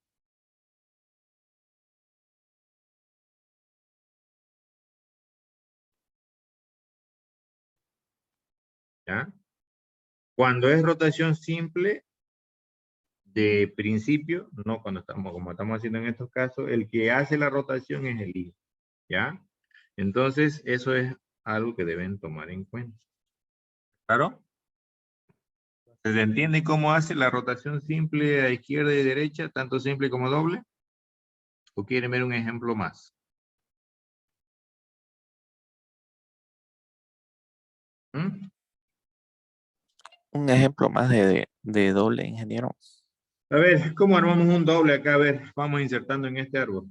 ¿Ya? Cuando es rotación simple, de principio, no cuando estamos, como estamos haciendo en estos casos, el que hace la rotación es el hijo, ¿ya? Entonces, eso es algo que deben tomar en cuenta. ¿Claro? ¿Se entiende cómo hace la rotación simple a izquierda y derecha, tanto simple como doble? ¿O quieren ver un ejemplo más? ¿Mm? Un ejemplo más de doble, ingeniero. A ver, ¿cómo armamos un doble acá? A ver, vamos insertando en este árbol.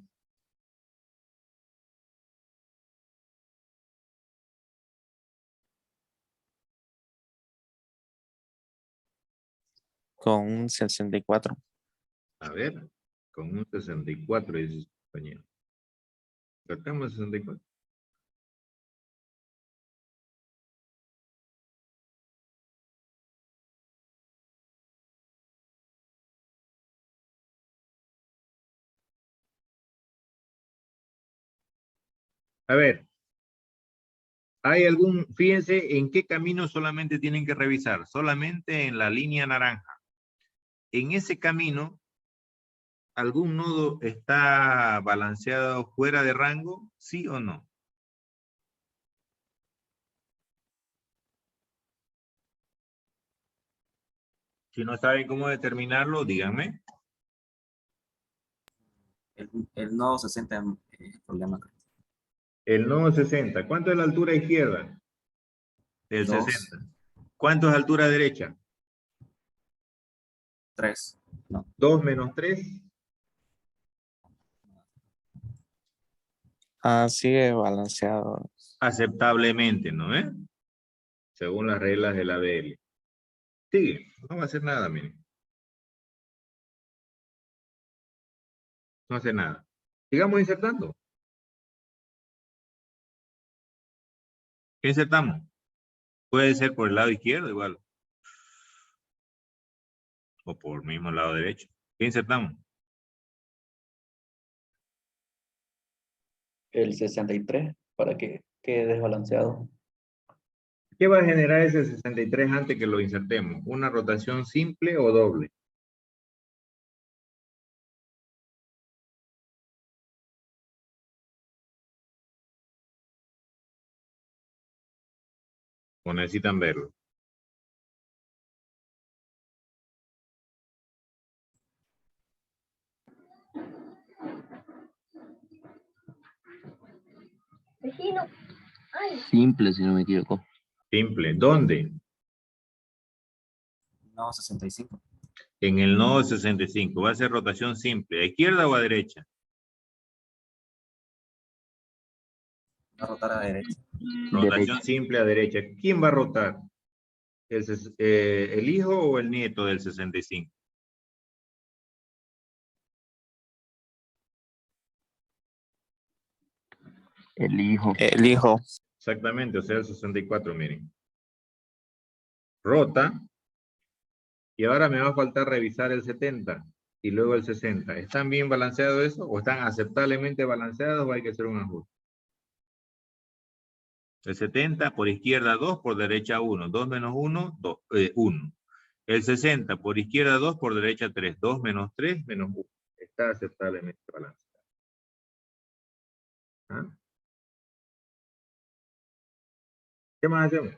Con un 64. A ver, con un 64, dice su compañero. Sacamos 64. A ver, ¿hay algún, fíjense en qué camino solamente tienen que revisar? Solamente en la línea naranja. En ese camino, ¿algún nodo está balanceado fuera de rango? ¿Sí o no? Si no saben cómo determinarlo, díganme. El nodo 60 es el problema. El nodo 60. ¿Cuánto es la altura izquierda? Del 2, 60. ¿Cuánto es altura derecha? 3. No. 2 menos 3. Ah, sigue balanceado. Aceptablemente, ¿no es? Según las reglas de la BL. Sigue, no va a hacer nada, miren. No hace nada. Sigamos insertando. ¿Qué insertamos? Puede ser por el lado izquierdo igual. O por el mismo lado derecho. ¿Qué insertamos? El 63 para que quede desbalanceado. ¿Qué va a generar ese 63 antes que lo insertemos? ¿Una rotación simple o doble? ¿O necesitan verlo? Vecino. Simple, si no me equivoco. Simple. ¿Dónde? No, 65. En el nodo 65. Va a ser rotación simple. ¿A izquierda o a derecha? Va a rotar a la derecha. Rotación simple a derecha. ¿Quién va a rotar? ¿El hijo o el nieto del 65? El hijo. El hijo. Exactamente, o sea, el 64, miren. Rota. Y ahora me va a faltar revisar el 70 y luego el 60. ¿Están bien balanceados eso? ¿O están aceptablemente balanceados o hay que hacer un ajuste? El 70 por izquierda 2, por derecha 1. 2 menos 1, 1. El 60 por izquierda 2, por derecha 3. 2 menos 3, menos 1. Está aceptablemente balanceado. ¿Ah? ¿Qué más hacemos?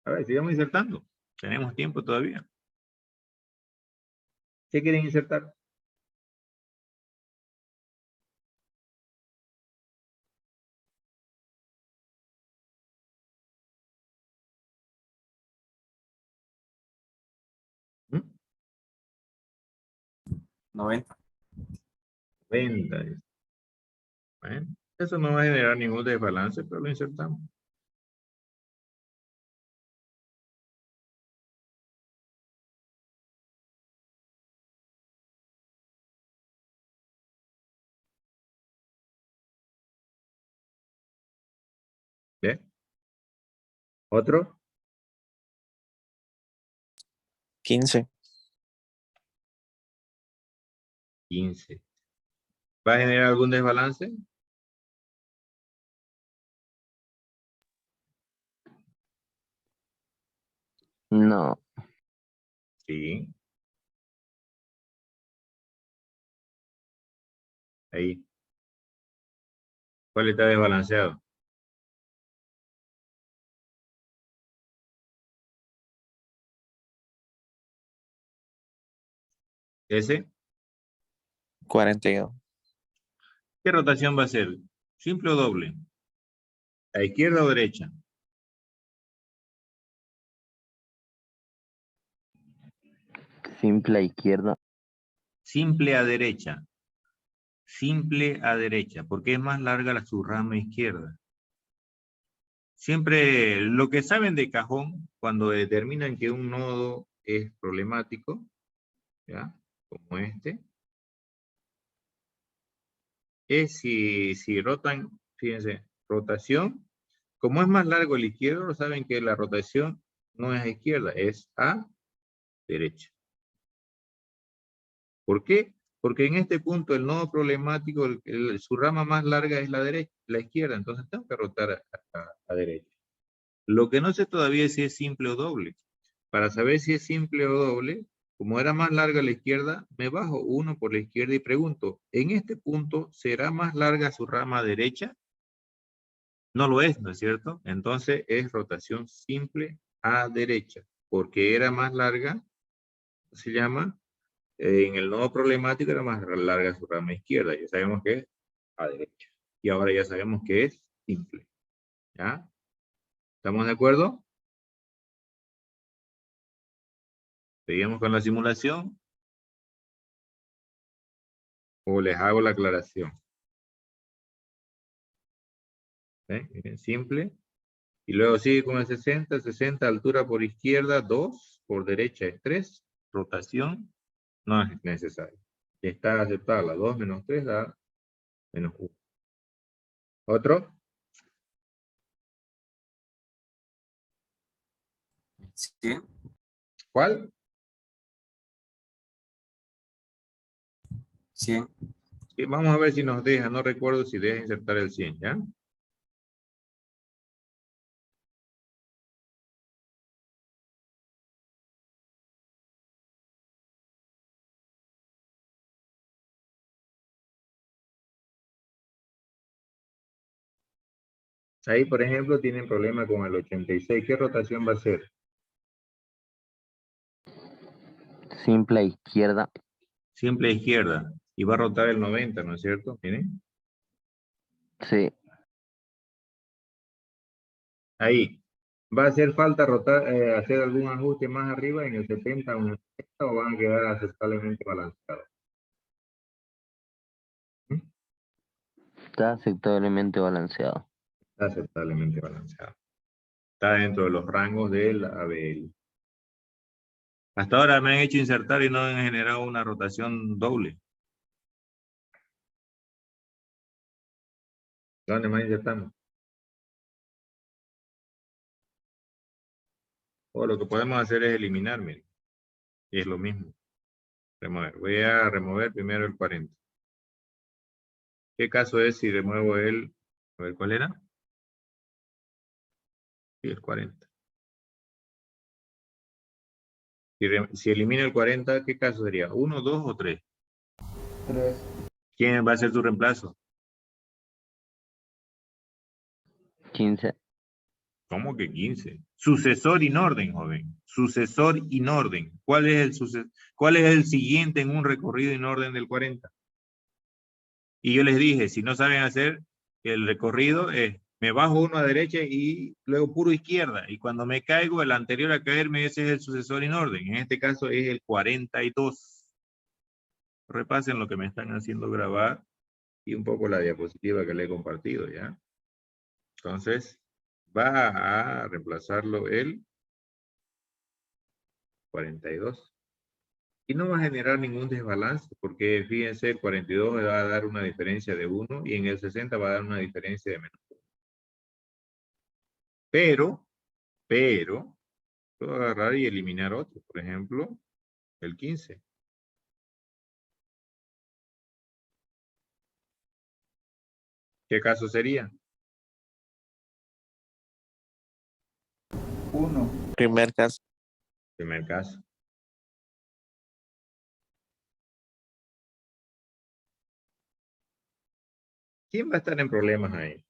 A ver, sigamos insertando. Tenemos tiempo todavía. ¿Qué quieren insertar? ¿Mm? 90. 90. Bueno, eso no va a generar ningún desbalance, pero lo insertamos. ¿Bien? ¿Otro? 15. 15. ¿Va a generar algún desbalance? No. Sí. Ahí. ¿Cuál está desbalanceado? ¿Ese? 42. ¿Qué rotación va a ser? ¿Simple o doble? ¿A izquierda o derecha? Simple a izquierda. Simple a derecha. Simple a derecha, porque es más larga su rama izquierda. Siempre lo que saben de cajón, cuando determinan que un nodo es problemático, ¿ya? Como este, es si rotan, fíjense, rotación, como es más largo el izquierdo, saben que la rotación no es a izquierda, es a derecha. ¿Por qué? Porque en este punto el nodo problemático, su rama más larga es la derecha, la izquierda, entonces tengo que rotar a derecha. Lo que no sé todavía es si es simple o doble. Para saber si es simple o doble, como era más larga la izquierda, me bajo uno por la izquierda y pregunto, ¿en este punto será más larga su rama derecha? No lo es, ¿no es cierto? Entonces es rotación simple a derecha, porque era más larga, se llama, en el nodo problemático era más larga su rama izquierda, ya sabemos que es a derecha. Y ahora ya sabemos que es simple. ¿Ya? ¿Estamos de acuerdo? ¿Seguimos con la simulación? ¿O les hago la aclaración? Miren, simple. Y luego sigue con el 60, 60 altura por izquierda, 2, por derecha es 3, rotación no es necesario. Está aceptada la 2 menos 3 da menos 1. ¿Otro? ¿Sí? ¿Cuál? 100. Sí, vamos a ver si nos deja, no recuerdo si deja insertar el 100, ¿ya? Ahí, por ejemplo, tienen problema con el 86. ¿Qué rotación va a ser? Simple a izquierda. Simple a izquierda. Y va a rotar el 90, ¿no es cierto? Miren. Sí. Ahí. ¿Va a hacer falta rotar, hacer algún ajuste más arriba en el 70 o en el 70 o van a quedar aceptablemente balanceados? Está aceptablemente balanceado. Está aceptablemente balanceado. Está dentro de los rangos del ABL. Hasta ahora me han hecho insertar y no han generado una rotación doble. ¿Dónde más insertamos? O lo que podemos hacer es eliminar, miren. Y es lo mismo. Remover. Voy a remover primero el 40. ¿Qué caso es si remuevo el... A ver, ¿cuál era? Sí, el 40. Si elimino el 40, ¿qué caso sería? ¿1, 2 o 3? 3. ¿Quién va a ser tu reemplazo? 15. ¿Cómo que 15? Sucesor in orden, joven. Sucesor in orden. ¿Cuál es el siguiente en un recorrido in orden del 40? Y yo les dije, si no saben hacer el recorrido, me bajo uno a derecha y luego puro izquierda. Y cuando me caigo, el anterior a caerme, ese es el sucesor in orden. En este caso es el 42. Repasen lo que me están haciendo grabar y un poco la diapositiva que le he compartido, ¿ya? Entonces, va a reemplazarlo el 42. Y no va a generar ningún desbalance, porque fíjense, el 42 me va a dar una diferencia de 1 y en el 60 va a dar una diferencia de menos 1. Pero, puedo agarrar y eliminar otro. Por ejemplo, el 15. ¿Qué caso sería? 1. Primer caso. Primer caso. ¿Quién va a estar en problemas ahí?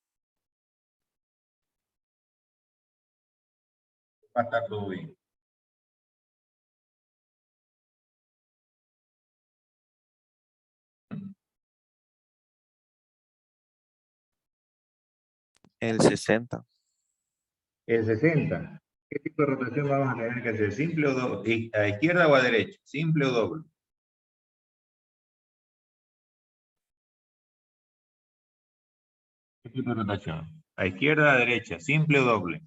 Va a estar todo bien. El 60. El 60. ¿Qué tipo de rotación vamos a tener que hacer? ¿Simple o doble? ¿A izquierda o a derecha? ¿Simple o doble? ¿Qué tipo de rotación? ¿A izquierda o a derecha? ¿Simple o doble?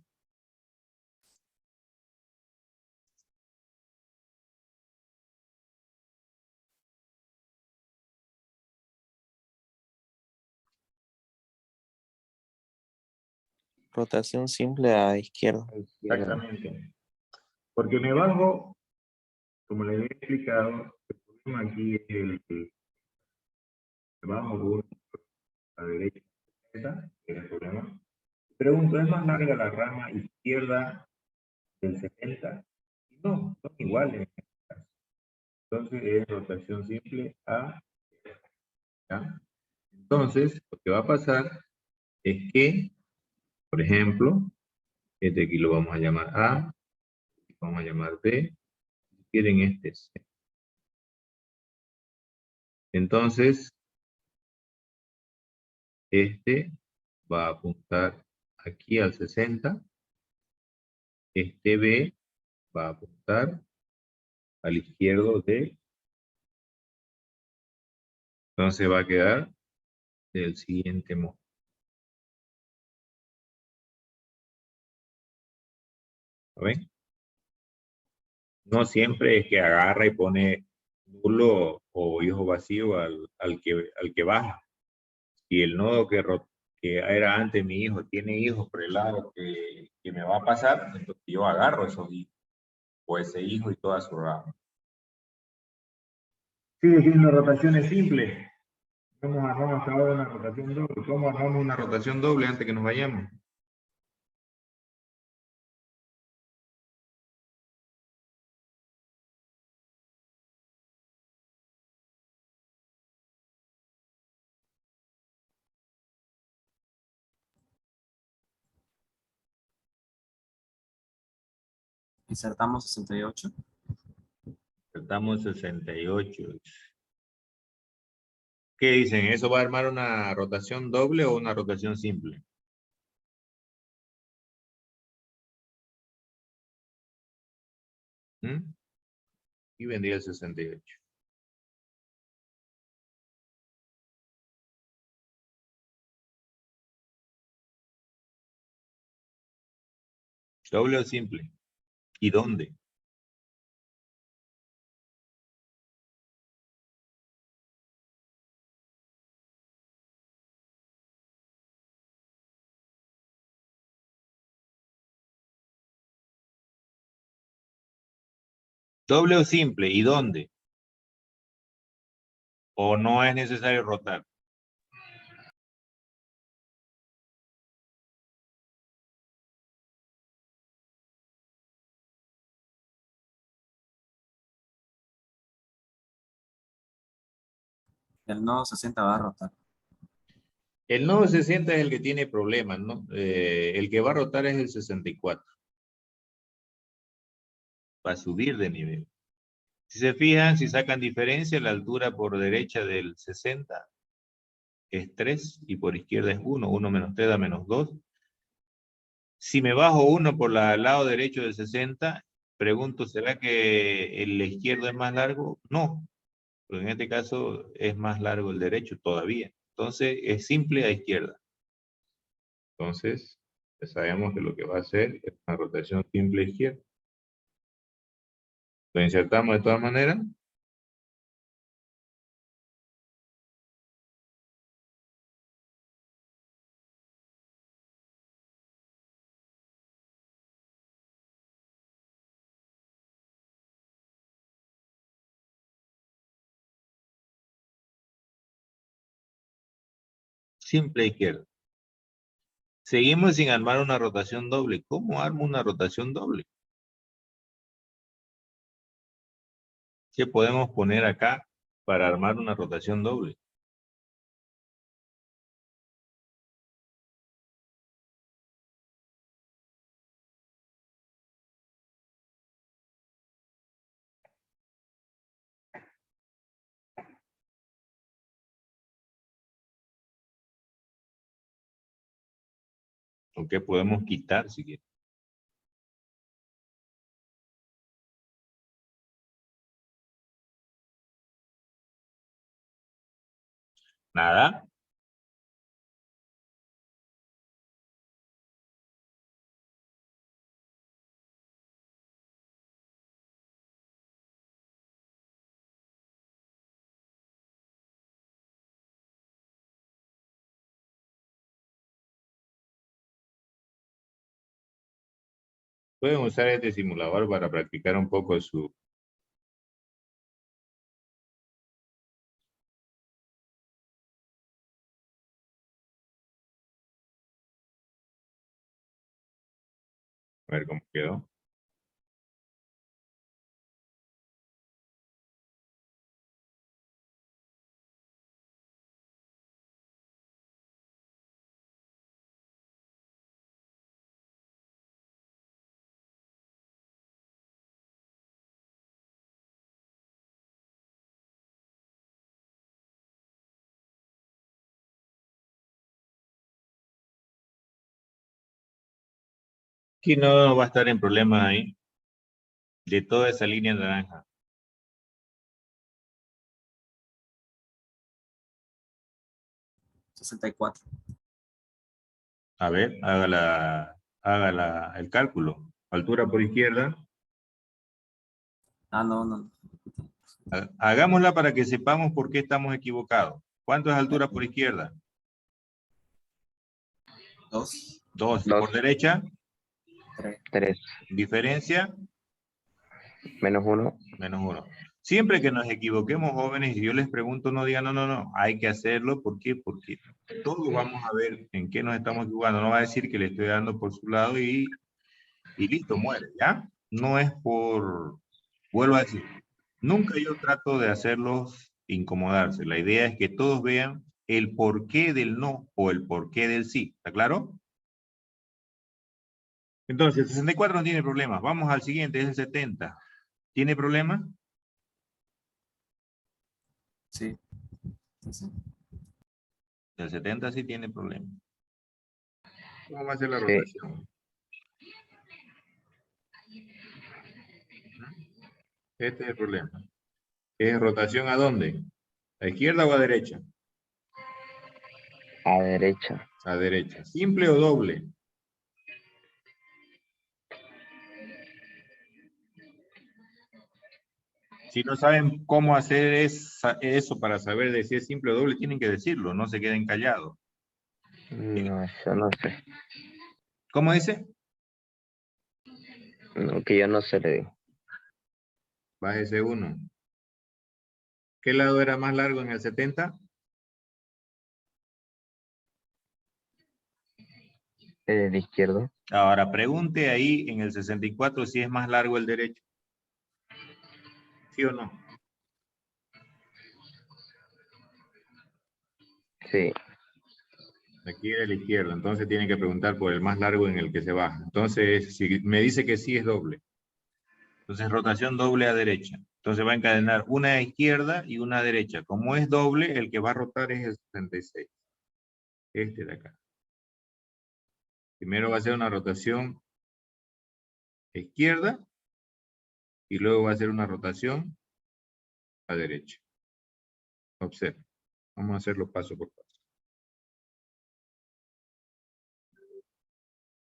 Rotación simple a izquierda. Exactamente. Porque me bajo, como les he explicado, el problema aquí es me bajo uno a la derecha, ese es el problema. Pregunto, ¿es más larga la rama izquierda del 70? No, son iguales en este caso. Entonces es rotación simple a... ¿ya? Entonces, lo que va a pasar es que, por ejemplo, este aquí lo vamos a llamar A, vamos a llamar B, si quieren este es C. Entonces, este va a apuntar aquí al 60, este B va a apuntar al izquierdo de, entonces va a quedar del siguiente modo. ¿Lo ven? No siempre es que agarra y pone nulo o hijo vacío al que baja. Si el nodo que era antes mi hijo tiene hijos por el lado que me va a pasar, entonces yo agarro esos hijos, o ese hijo y toda su rama. Sigue siendo rotaciones simples. ¿Cómo armamos hasta ahora una rotación doble? ¿Cómo armamos una rotación doble antes que nos vayamos? Insertamos 68. Estamos 68. ¿Qué dicen? ¿Eso va a armar una rotación doble o una rotación simple? ¿Mm? Y vendría el 68. ¿Doble o simple? ¿Y dónde? ¿Doble o simple? ¿Y dónde? ¿O no es necesario rotar? El nodo 60 va a rotar. El nodo 60 es el que tiene problemas, ¿no? El que va a rotar es el 64. Va a subir de nivel. Si se fijan, si sacan diferencia, la altura por derecha del 60 es 3 y por izquierda es 1. 1 menos 3 da menos 2. Si me bajo 1 por el lado derecho del 60, pregunto, ¿será que el izquierdo es más largo? No, pero en este caso es más largo el derecho todavía. Entonces es simple a izquierda. Entonces, ya sabemos que lo que va a hacer es una rotación simple a izquierda. Lo insertamos de todas maneras. Simple a izquierda. Seguimos sin armar una rotación doble. ¿Cómo armo una rotación doble? ¿Qué podemos poner acá para armar una rotación doble? ¿O qué podemos quitar si quieres? Nada. Pueden usar este simulador para practicar un poco su... A ver cómo quedó. Aquí no va a estar en problemas ahí. De toda esa línea naranja. 64. A ver, haga el cálculo. Altura por izquierda. Ah, no. Hagámosla para que sepamos por qué estamos equivocados. ¿Cuánto es altura por izquierda? 2. 2. ¿Y Dos. por derecha? 3. Diferencia. Menos 1. Menos 1. Siempre que nos equivoquemos, jóvenes, y yo les pregunto, no digan, no, hay que hacerlo. ¿Por qué? Porque todos vamos a ver en qué nos estamos equivocando. No va a decir que le estoy dando por su lado y listo, muere, ¿ya? No es por, vuelvo a decir, nunca yo trato de hacerlos incomodarse. La idea es que todos vean el porqué del no o el porqué del sí. ¿Está claro? Entonces, el 64 no tiene problemas. Vamos al siguiente, es el 70. ¿Tiene problemas? Sí. Sí. El 70 sí tiene problemas. ¿Cómo va a ser la Sí. rotación? Este es el problema. ¿Es rotación a dónde? ¿A izquierda o a derecha? A derecha. A derecha. ¿Simple o doble? Si no saben cómo hacer eso para saber de si es simple o doble, tienen que decirlo, no se queden callados. No, eso no sé. ¿Cómo dice? No, que yo no sé, le digo. Bájese uno. ¿Qué lado era más largo en el 70? El izquierdo. Ahora pregunte ahí en el 64 si es más largo el derecho. ¿Sí o no? Sí. Aquí era el izquierdo, entonces tiene que preguntar por el más largo en el que se baja. Entonces, si me dice que sí, es doble. Entonces, rotación doble a derecha. Entonces va a encadenar una a izquierda y una a derecha. Como es doble, el que va a rotar es el 66. Este de acá. Primero va a ser una rotación a izquierda y luego va a ser una rotación a derecha. Observe. Vamos a hacerlo paso por paso.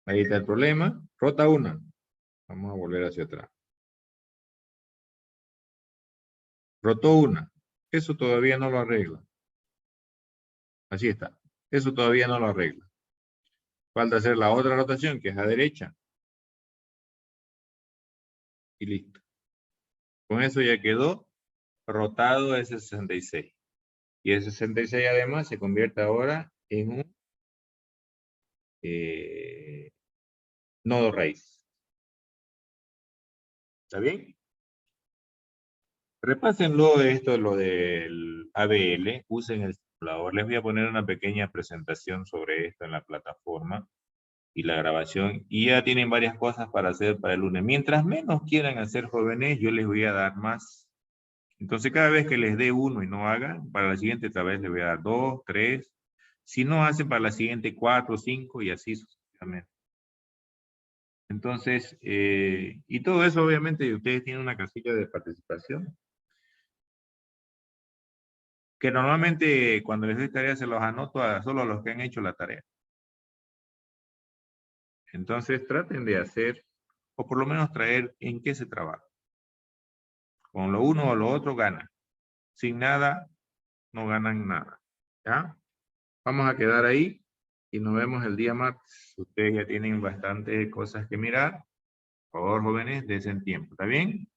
Ahí está el problema. Rota una. Vamos a volver hacia atrás. Rotó una. Eso todavía no lo arregla. Así está. Eso todavía no lo arregla. Falta hacer la otra rotación, que es a derecha. Y listo. Con eso ya quedó rotado ese 66. Y el 66 además se convierte ahora en un nodo raíz. ¿Está bien? Repásenlo esto, lo del ABL. Usen el simulador. Les voy a poner una pequeña presentación sobre esto en la plataforma y la grabación. Y ya tienen varias cosas para hacer para el lunes. Mientras menos quieran hacer, jóvenes, yo les voy a dar más. Entonces, cada vez que les dé uno y no hagan, para la siguiente otra vez les voy a dar 2, 3. Si no hacen, para la siguiente 4, 5 y así sucesivamente. Entonces, y todo eso obviamente ustedes tienen una casilla de participación. Que normalmente cuando les doy tareas se los anoto solo a los que han hecho la tarea. Entonces traten de hacer, o por lo menos traer en qué se trabaja. Con lo uno o lo otro ganan. Sin nada, no ganan nada. ¿Ya? Vamos a quedar ahí y nos vemos el día martes. Ustedes ya tienen bastantes cosas que mirar. Por favor, jóvenes, desen tiempo. ¿Está bien?